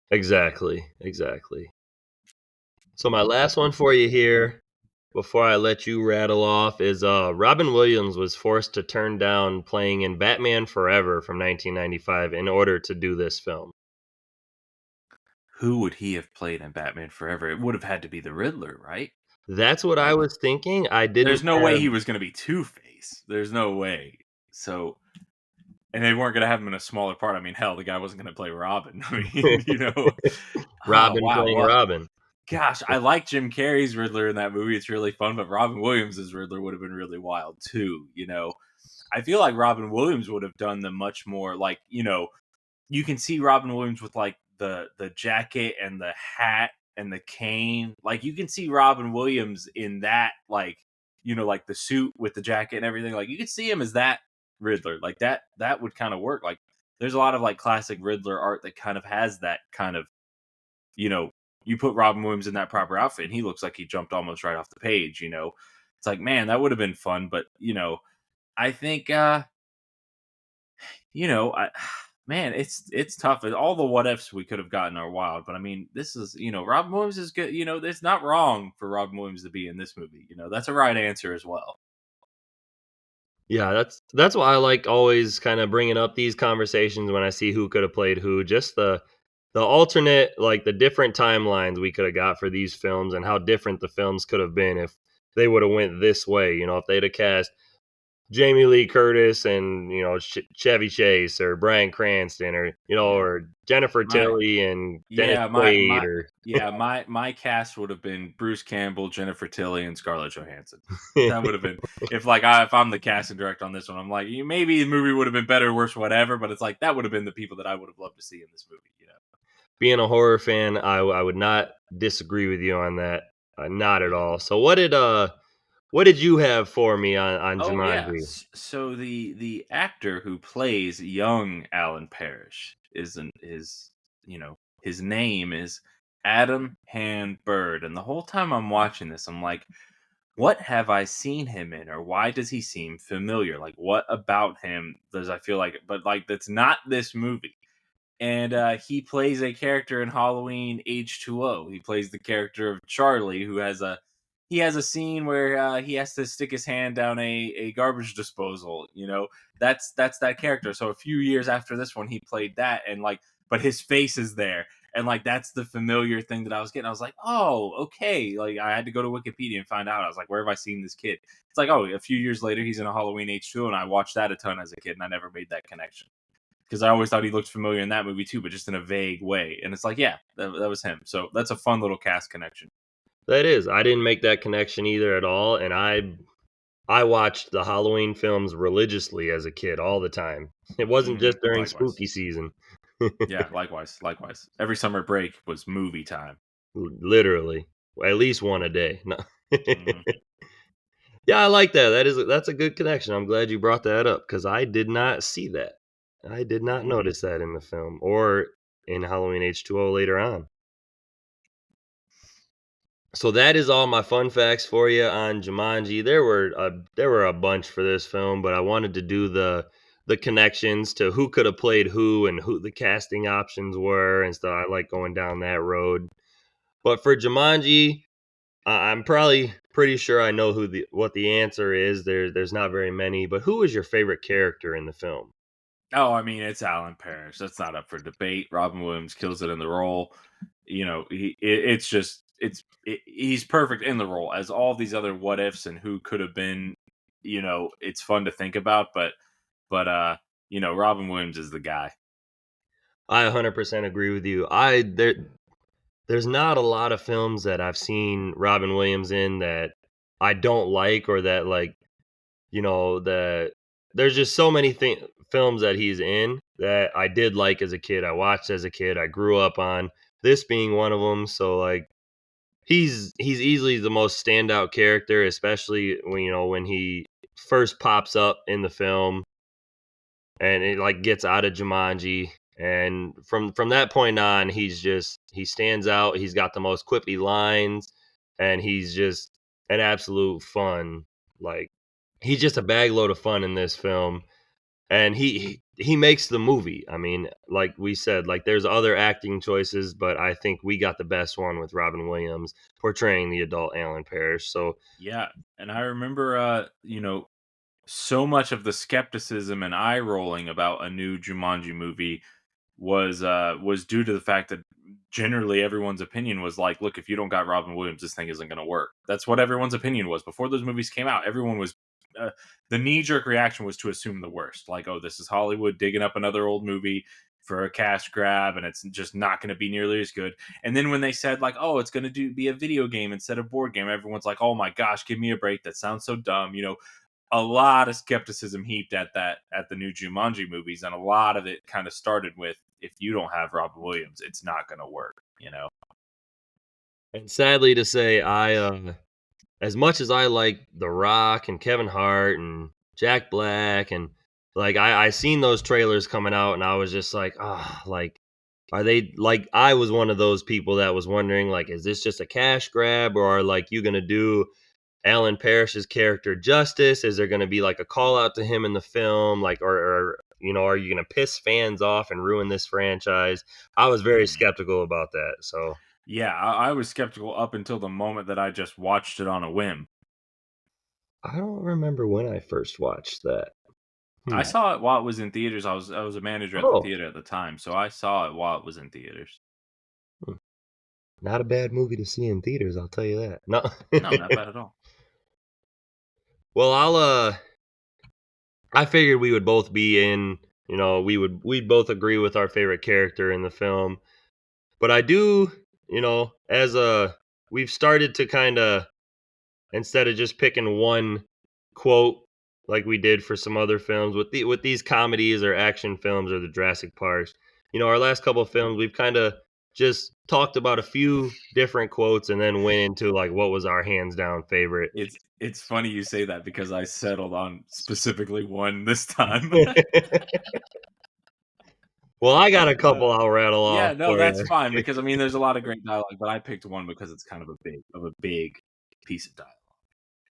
Exactly, exactly. So my last one for you here, before I let you rattle off, is Robin Williams was forced to turn down playing in Batman Forever from 1995 in order to do this film. Who would he have played in Batman Forever? It would have had to be the Riddler, right? That's what I Like, was thinking. I didn't there's no way have he was going to be Two Face. There's no way. So, and they weren't going to have him in a smaller part. I mean, hell, the guy wasn't going to play Robin. I mean, you know, oh Robin wow. playing Well, Robin. gosh, I like Jim Carrey's Riddler in that movie. It's really fun, but Robin Williams' Riddler would have been really wild too. You know, I feel like Robin Williams would have done the much more like, you know, you can see Robin Williams with like the jacket and the hat and the cane. Like you can see Robin Williams in that, like, you know, like the suit with the jacket and everything. Like you could see him as that Riddler. Like that would kind of work. Like there's a lot of like classic Riddler art that kind of has that kind of, you know, you put Robin Williams in that proper outfit and he looks like he jumped almost right off the page, you know. It's like, man, that would have been fun, but you know, I think you know, man, it's tough. All the what ifs we could have gotten are wild, but I mean, this is, you know, Robin Williams is good. You know, it's not wrong for Robin Williams to be in this movie. You know, that's a right answer as well. Yeah, that's why I like always kind of bringing up these conversations when I see who could have played who. Just the alternate, like the different timelines we could have got for these films and how different the films could have been if they would have went this way. You know, if they'd have cast Jamie Lee Curtis and, Chevy Chase or Bryan Cranston or, or Jennifer My Tilly and Dennis Yeah, Quaid or my cast would have been Bruce Campbell, Jennifer Tilly, and Scarlett Johansson. That would have been if I'm the casting director on this one. I'm like, maybe the movie would have been better, worse, whatever. But it's like that would have been the people that I would have loved to see in this movie. You know? being a horror fan, I would not disagree with you on that. Not at Yeah. all. So what did you have for me on Oh yeah. Jumanji? So the actor who plays young Alan Parrish is you know, his name is Adam Han Bird, and the whole time I'm watching this, I'm like, what have I seen him in, or why does he seem familiar? Like, what about him does I feel like? But like, that's not this movie. And he plays a character in Halloween H2O. He plays the character of Charlie, who has a scene where he has to stick his hand down a garbage disposal. You know, that's that character. So a few years after this one, he played that, and like, but his face is there, and like that's the familiar thing that I was getting. I was like, oh, okay. Like I had to go to Wikipedia and find out. I was like, where have I seen this kid? It's like, oh, a few years later, he's in a Halloween H2O, and I watched that a ton as a kid, and I never made that connection because I always thought he looked familiar in that movie too, but just in a vague way. And it's like, yeah, that was him. So that's a fun little cast connection. That is. I didn't make that connection either at all, and I watched the Halloween films religiously as a kid all the time. It wasn't just during Likewise. spooky season. Yeah, likewise. Every summer break was movie time. Literally. At least one a day. No. hmm Yeah, I like that. That's a good connection. I'm glad you brought that up because I did not see that. I did not hmm notice that in the film or in Halloween H2O later on. So that is all my fun facts for you on Jumanji. There were a bunch for this film, but I wanted to do the connections to who could have played who and who the casting options were and stuff. I like going down that road. But for Jumanji, I'm probably pretty sure I know what the answer is. There's not very many, but who is your favorite character in the film? Oh, I mean, it's Alan Parrish. That's not up for debate. Robin Williams kills it in the role. You know, it's just he's perfect in the role as all these other what ifs and who could have been. it's fun to think about, but Robin Williams is the guy. I 100% agree with you. There's not a lot of films that I've seen Robin Williams in that I don't like, or that, like, that there's just so many films that he's in that I did like as a kid. I watched as a kid. I grew up on, this being one of them. So, like, he's easily the most standout character, especially when he first pops up in the film and it, like, gets out of Jumanji. And from that point on, he stands out. He's got the most quippy lines, and he's just an absolute fun. Like, he's just a bag load of fun in this film, and he makes the movie. I mean, like we said, like, there's other acting choices, but I think we got the best one with Robin Williams portraying the adult Alan Parrish. So Yeah, and I remember, so much of the skepticism and eye rolling about a new Jumanji movie was due to the fact that generally everyone's opinion was like, look, if you don't got Robin Williams, this thing isn't going to work. That's what everyone's opinion was before those movies came out. Everyone was the knee jerk reaction was to assume the worst, like, oh, this is Hollywood digging up another old movie for a cash grab, and it's just not going to be nearly as good. And then when they said, like, oh, it's going to be a video game instead of board game, everyone's like, oh my gosh, give me a break, that sounds so dumb. A lot of skepticism heaped at the new Jumanji movies, and a lot of it kind of started with, if you don't have Robin Williams, it's not going to work. And sadly to say, as much as I like The Rock and Kevin Hart and Jack Black, and, like, I seen those trailers coming out, and I was just like, like, are they, like, I was one of those people that was wondering, like, is this just a cash grab, or are, like, you gonna do Alan Parrish's character justice? Is there gonna be, like, a call out to him in the film, like, or are you gonna piss fans off and ruin this franchise? I was very skeptical about that. So Yeah, I was skeptical up until the moment that I just watched it on a whim. I don't remember when I first watched that. I saw it while it was in theaters. I was a manager at the Oh. theater at the time, so I saw it while it was in theaters. Not a bad movie to see in theaters, I'll tell you that. No. No, not bad at all. Well, I figured we would both be in, we'd both agree with our favorite character in the film. But I do, we've started to kind of, instead of just picking one quote like we did for some other films with these comedies or action films or the Jurassic Parks, our last couple of films, we've kind of just talked about a few different quotes and then went into, like, what was our hands down favorite. It's funny you say that, because I settled on specifically one this time. Well, I got a couple I'll rattle off. Yeah, no, for that's you. fine, because I mean, there's a lot of great dialogue, but I picked one because it's kind of a big piece of dialogue.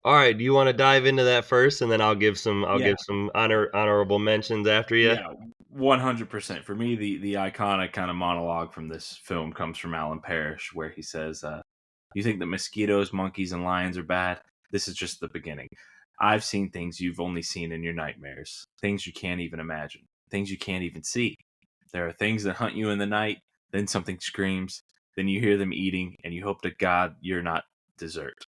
All right, do you want to dive into that first, and then I'll give some Yeah. honorable mentions after you? Yeah, 100%. For me, the iconic kind of monologue from this film comes from Alan Parrish, where he says, "You think that mosquitoes, monkeys, and lions are bad? This is just the beginning. I've seen things you've only seen in your nightmares, things you can't even imagine, things you can't even see. There are things that hunt you in the night, then something screams, then you hear them eating, and you hope to God you're not dessert.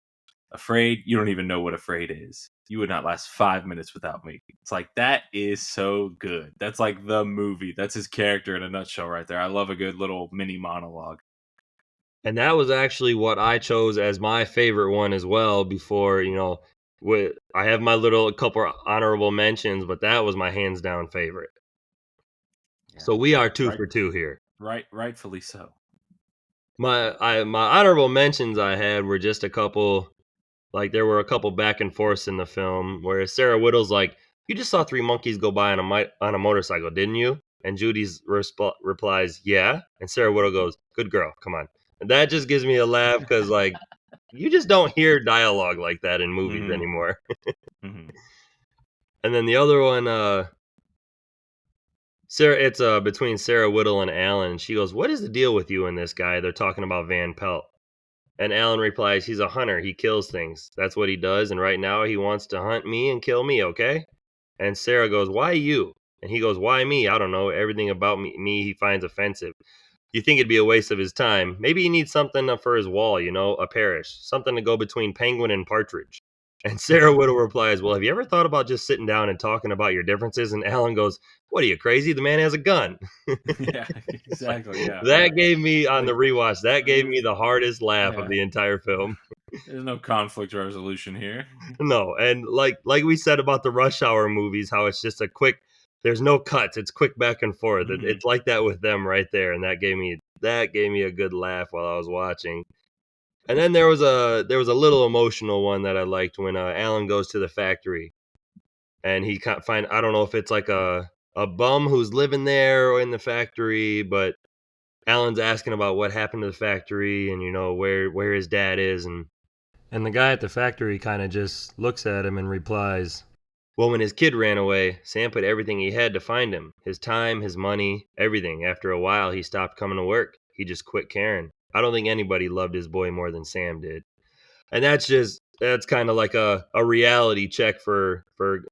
Afraid, you don't even know what afraid is. You would not last 5 minutes without me." It's like, that is so good. That's like the movie. That's his character in a nutshell right there. I love a good little mini monologue. And that was actually what I chose as my favorite one as well. Before, I have my little couple honorable mentions, but that was my hands down favorite. Yeah, so we are two for two here. Rightfully so. My honorable mentions I had were just a couple. Like, there were a couple back and forths in the film where Sarah Whittle's like, "You just saw 3 monkeys go by on a motorcycle, didn't you?" And Judy's replies, "Yeah." And Sarah Whittle goes, "Good girl, come on." And that just gives me a laugh, because, like, you just don't hear dialogue like that in movies anymore. Mm-hmm. And then the other one, it's between Sarah Whittle and Alan. She goes, "What is the deal with you and this guy?" They're talking about Van Pelt. And Alan replies, "He's a hunter. He kills things. That's what he does. And right now he wants to hunt me and kill me, okay?" And Sarah goes, "Why you?" And he goes, "Why me? I don't know. Everything about me he finds offensive. You think it'd be a waste of his time. Maybe he needs something for his wall, a parish. Something to go between Penguin and Partridge." And Sarah Whittle replies, well, have you ever thought about just sitting down and talking about your differences? And Alan goes, what are you, crazy? The man has a gun. Yeah, exactly. Yeah, That gave me, on the like rewatch, that gave me there's the hardest laugh of yeah, the entire film. there's no conflict resolution here. No, and like we said about the Rush Hour movies, how it's just a quick, there's no cuts, it's quick back and forth. Mhm. It's like that with them right there, and that gave me a good laugh while I was watching. And then there was a little emotional one that I liked when Alan goes to the factory and he can't find, I don't know if it's like a bum who's living there or in the factory, but Alan's asking about what happened to the factory and where his dad is, and the guy at the factory kind of just looks at him and replies, well, when his kid ran away, Sam put everything he had to find him. His time, his money, everything. After a while, he stopped coming to work. He just quit caring. I don't think anybody loved his boy more than Sam did. And that's kind of like a reality check for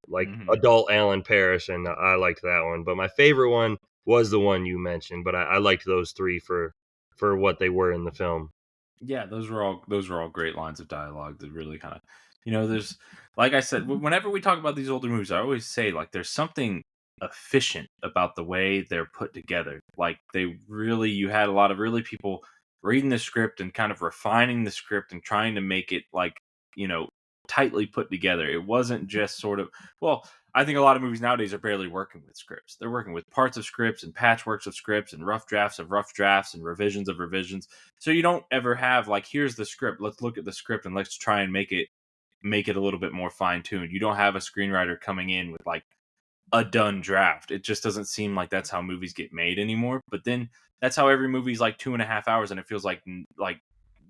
like Mhm. adult Alan Parrish, and I liked that one. But my favorite one was the one you mentioned, but I liked those three for what they were in the film. Yeah, those were all great lines of dialogue that really kind of, there's, like I said, whenever we talk about these older movies, I always say like there's something efficient about the way they're put together. Like you had a lot of really people reading the script and kind of refining the script and trying to make it like, you know, tightly put together. It wasn't just sort of, well, I think a lot of movies nowadays are barely working with scripts. They're working with parts of scripts and patchworks of scripts and rough drafts of rough drafts and revisions of revisions. So you don't ever have like, here's the script. Let's look at the script and let's try and make it a little bit more fine tuned. You don't have a screenwriter coming in with like a done draft. It just doesn't seem like that's how movies get made anymore. But then that's how every movie's like 2.5 hours, and it feels like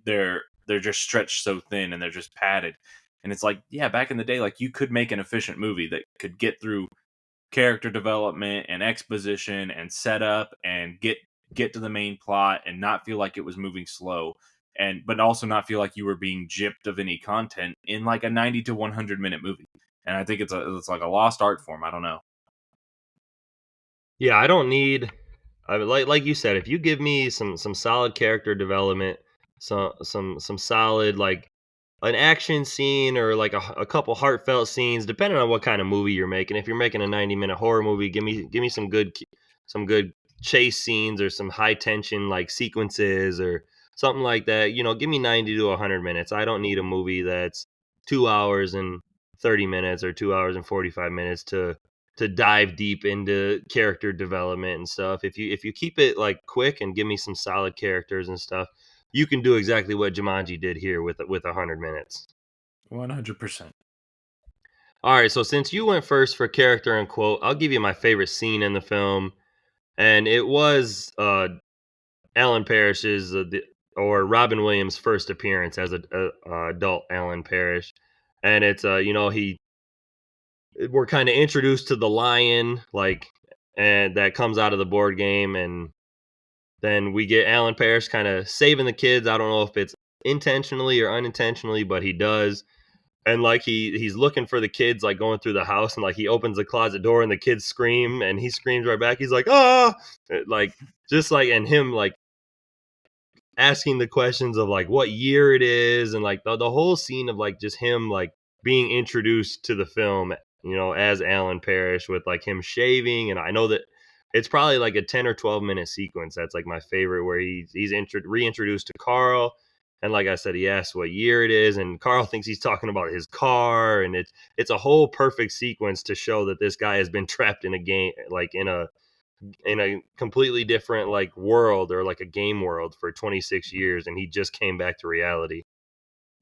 they're just stretched so thin and they're just padded. And it's like, yeah, back in the day, like you could make an efficient movie that could get through character development and exposition and setup and get to the main plot and not feel like it was moving slow, and but also not feel like you were being gypped of any content in like a 90 to 100 minute movie. And I think it's like a lost art form. I don't know. Yeah, I don't need, like you said, if you give me some solid character development, some solid like an action scene or like a couple heartfelt scenes, depending on what kind of movie you're making. If you're making a 90-minute horror movie, give me some good chase scenes or some high tension like sequences or something like that. Give me 90 to 100 minutes. I don't need a movie that's 2 hours and 30 minutes or 2 hours and 45 minutes to dive deep into character development and stuff. If you keep it like quick and give me some solid characters and stuff, you can do exactly what Jumanji did here with 100 minutes. 100%. All right, so since you went first for character and quote, I'll give you my favorite scene in the film, and it was Alan Parrish's or Robin Williams' first appearance as a adult Alan Parrish, and it's we're kind of introduced to the lion like, and that comes out of the board game, and then we get Alan Parrish kind of saving the kids. I don't know if it's intentionally or unintentionally, but he does. And like he's looking for the kids, like going through the house, and like he opens the closet door and the kids scream and he screams right back. He's like, ah, like just like, and him like asking the questions of like what year it is, and like the whole scene of like just him like being introduced to the film, as Alan Parrish with like him shaving. And I know that it's probably like a 10 or 12 minute sequence that's like my favorite, where he's reintroduced to Carl, and like I said, he asks what year it is, and Carl thinks he's talking about his car, and it's a whole perfect sequence to show that this guy has been trapped in a game, like in a completely different like world, or like a game world, for 26 years, and he just came back to reality.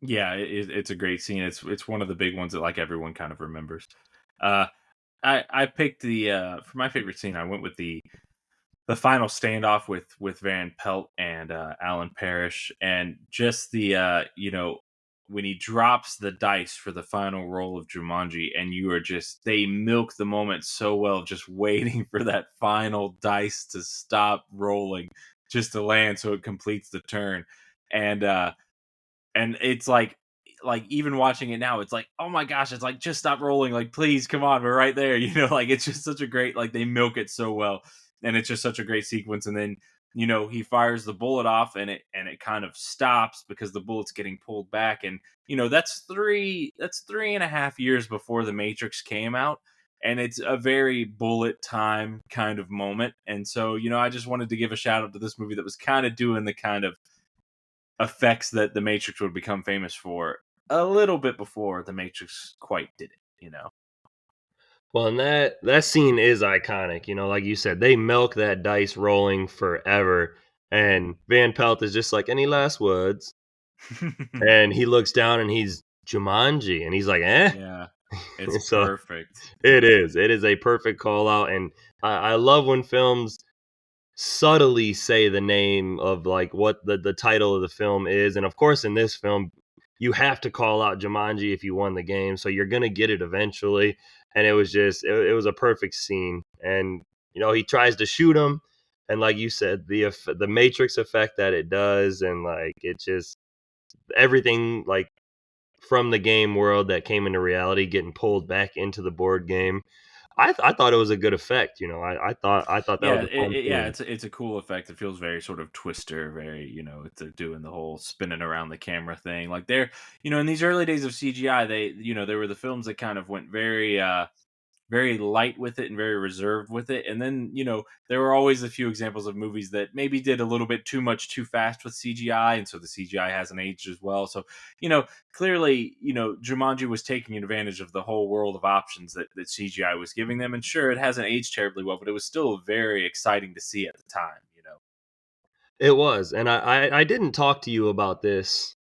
Yeah, it's a great scene. It's one of the big ones that like everyone kind of remembers. Uh, I picked for my favorite scene. I went with the final standoff with Van Pelt and Alan Parrish, and just when he drops the dice for the final roll of Jumanji, and they milk the moment so well, just waiting for that final dice to stop rolling, just to land so it completes the turn. And it's like even watching it now, it's like, oh my gosh, it's like, just stop rolling, like please, come on, we're right there. Like it's just such a great, like they milk it so well, and it's just such a great sequence. And then he fires the bullet off, and it kind of stops because the bullet's getting pulled back. And that's 3.5 years before the Matrix came out, and it's a very bullet time kind of moment. And so I just wanted to give a shout out to this movie that was kind of doing the kind of effects that the Matrix would become famous for a little bit before the Matrix quite did it. Well, and that scene is iconic. Like you said, they milk that dice rolling forever, and Van Pelt is just like, any last words? And he looks down and he's Jumanji, and he's like, eh. Yeah, it's So perfect. it is a perfect call out, and I love when films subtly say the name of like what the title of the film is. And of course, in this film, you have to call out Jumanji if you won the game, so you're gonna get it eventually. And it was just it was a perfect scene. And he tries to shoot him, and like you said, the Matrix effect that it does, and like it just everything like from the game world that came into reality getting pulled back into the board game. I thought it was a good effect. I thought that Yeah, was a fun yeah, scene. it's a cool effect. It feels very sort of Twister, very they're doing the whole spinning around the camera thing. Like they're in these early days of CGI, there were the films that kind of went very light with it and very reserved with it. And then, there were always a few examples of movies that maybe did a little bit too much too fast with CGI. And so the CGI hasn't aged as well. So, clearly, Jumanji was taking advantage of the whole world of options that CGI was giving them. And sure, it hasn't aged terribly well, but it was still very exciting to see at the time. It was, and I didn't talk to you about this,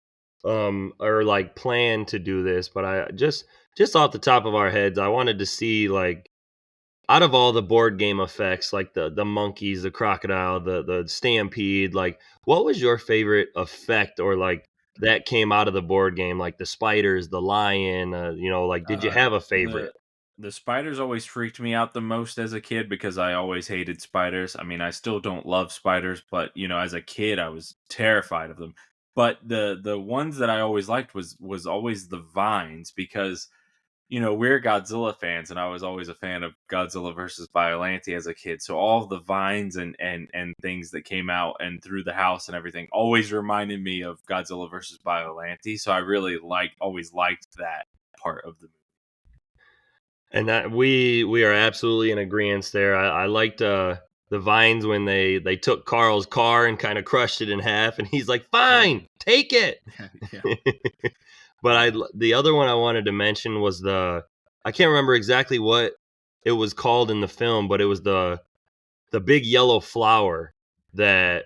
or like plan to do this, but I just off the top of our heads, I wanted to see like out of all the board game effects, like the monkeys, the crocodile, the stampede, like what was your favorite effect or like that came out of the board game, like the spiders, the lion, like did you Uh, have a the favorite? the spiders always freaked me out the most as a kid because I always hated spiders. I mean, I still don't love spiders, but as a kid, I was terrified of them. But the ones that I always liked was always the vines because we're Godzilla fans, and I was always a fan of Godzilla versus Biollante as a kid. So all of the vines and things that came out and through the house and everything always reminded me of Godzilla versus Biollante. So I really always liked that part of the movie. And that we are absolutely in agreement there. I liked the vines when they took Carl's car and kind of crushed it in half, and he's like, "Fine, take it." Yeah. But the other one I wanted to mention was I can't remember exactly what it was called in the film, but it was the big yellow flower that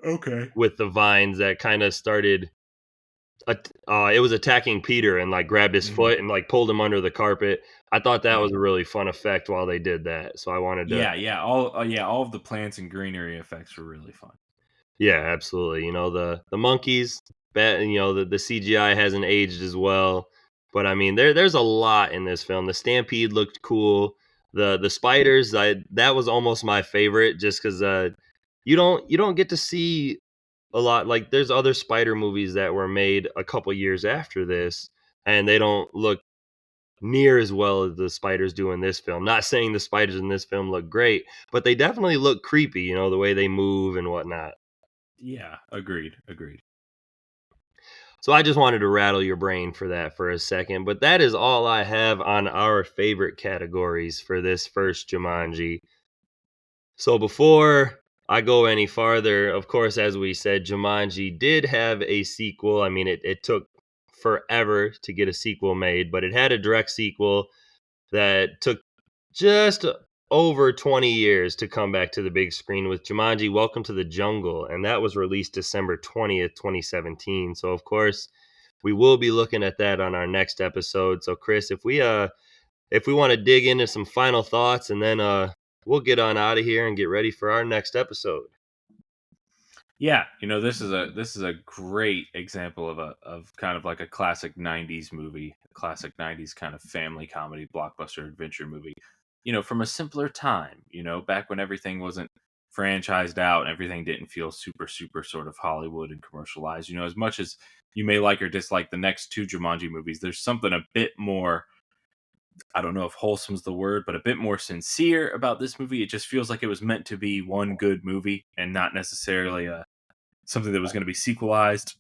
Okay. with the vines that kind of started. It was attacking Peter and like grabbed his Mhm. foot and like pulled him under the carpet. I thought that Yeah. was a really fun effect while they did that. So I wanted to, Yeah. All of the plants and greenery effects were really fun. yeah, absolutely. The monkeys, the CGI hasn't aged as well, but I mean there's a lot in this film. The stampede looked cool. The spiders, that was almost my favorite, just because you don't get to see a lot. Like there's other spider movies that were made a couple years after this, and they don't look near as well as the spiders do in this film. Not saying the spiders in this film look great, but they definitely look creepy, the way they move and whatnot. Yeah, agreed. So I just wanted to rattle your brain for that for a second, but that is all I have on our favorite categories for this first Jumanji. So before I go any farther, of course, as we said, Jumanji did have a sequel. I mean, it took forever to get a sequel made, but it had a direct sequel that took just over 20 years to come back to the big screen with Jumanji Welcome to the Jungle, and that was released December 20th, 2017. So of course, we will be looking at that on our next episode. So Chris, if we want to dig into some final thoughts, and then we'll get on out of here and get ready for our next episode. Yeah, this is a great example of kind of like a classic '90s movie, a classic '90s kind of family comedy blockbuster adventure movie. From a simpler time. Back when everything wasn't franchised out and everything didn't feel super super sort of Hollywood and commercialized. As much as you may like or dislike the next two Jumanji movies, there's something a bit more I don't know if wholesome's the word, but a bit more sincere about this movie. It just feels like it was meant to be one good movie and not necessarily something that was going to be sequelized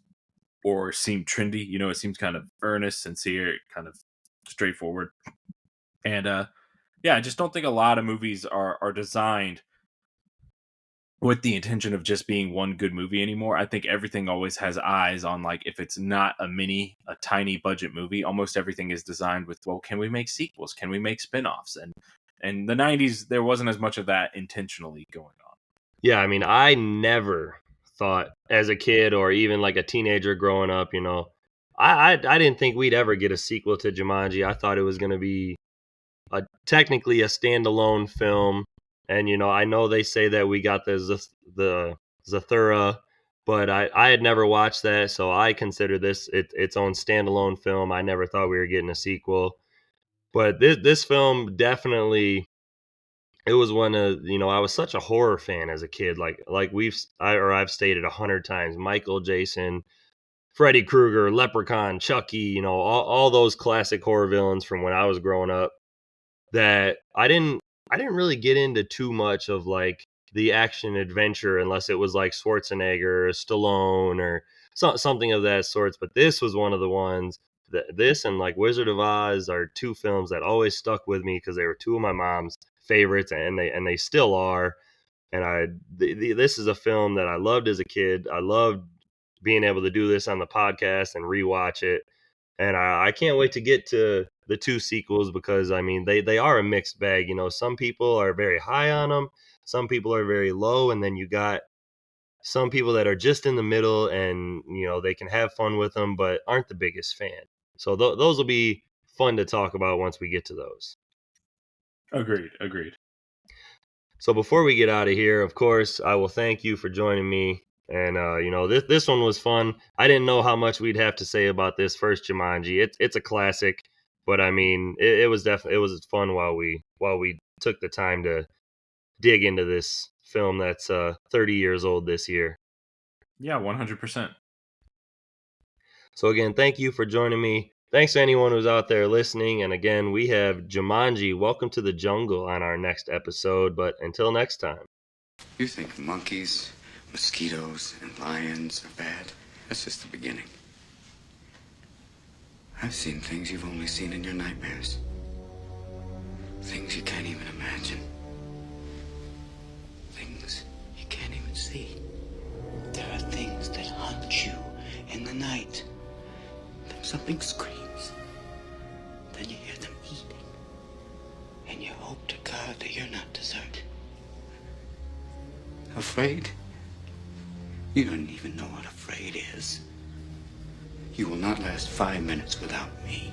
or seem trendy. You know, it seems kind of earnest, sincere, kind of straightforward. And yeah, I just don't think a lot of movies are designed with the intention of just being one good movie anymore. I think everything always has eyes on, like, if it's not a tiny budget movie, almost everything is designed with, well, can we make sequels? Can we make spin-offs? And the 90s, there wasn't as much of that intentionally going on. Yeah, I mean, I never thought as a kid or even like a teenager growing up, you know, I didn't think we'd ever get a sequel to Jumanji. I thought it was going to be technically a standalone film. And, you know, I know they say that we got the Zathura, but I had never watched that. So I consider this its own standalone film. I never thought we were getting a sequel. But this film definitely, it was one of, you know, I was such a horror fan as a kid. Like I've stated 100 times, Michael, Jason, Freddy Krueger, Leprechaun, Chucky, you know, all those classic horror villains from when I was growing up, that I didn't really get into too much of like the action adventure unless it was like Schwarzenegger or Stallone or something of that sorts. But this was one of the ones that, this and like Wizard of Oz, are two films that always stuck with me because they were two of my mom's favorites, and they still are. And this is a film that I loved as a kid. I loved being able to do this on the podcast and rewatch it. And I can't wait to get to the two sequels, because I mean they are a mixed bag. You know, some people are very high on them, some people are very low, and then you got some people that are just in the middle, and you know they can have fun with them but aren't the biggest fan. So those will be fun to talk about once we get to those. Agreed. So before we get out of here, of course, I will thank you for joining me. And you know, this one was fun. I didn't know how much we'd have to say about this first Jumanji. It's a classic, but I mean, it was definitely, it was fun while we took the time to dig into this film that's 30 years old this year. Yeah, 100%. So again, thank you for joining me. Thanks to anyone who's out there listening. And again, we have Jumanji, Welcome to the Jungle, on our next episode. But until next time. You think monkeys, mosquitoes, and lions are bad? That's just the beginning. I've seen things you've only seen in your nightmares. Things you can't even imagine. Things you can't even see. There are things that hunt you in the night. Then something screams. Then you hear them eating. And you hope to God that you're not dessert. Afraid? You don't even know what afraid is. You will not last 5 minutes without me.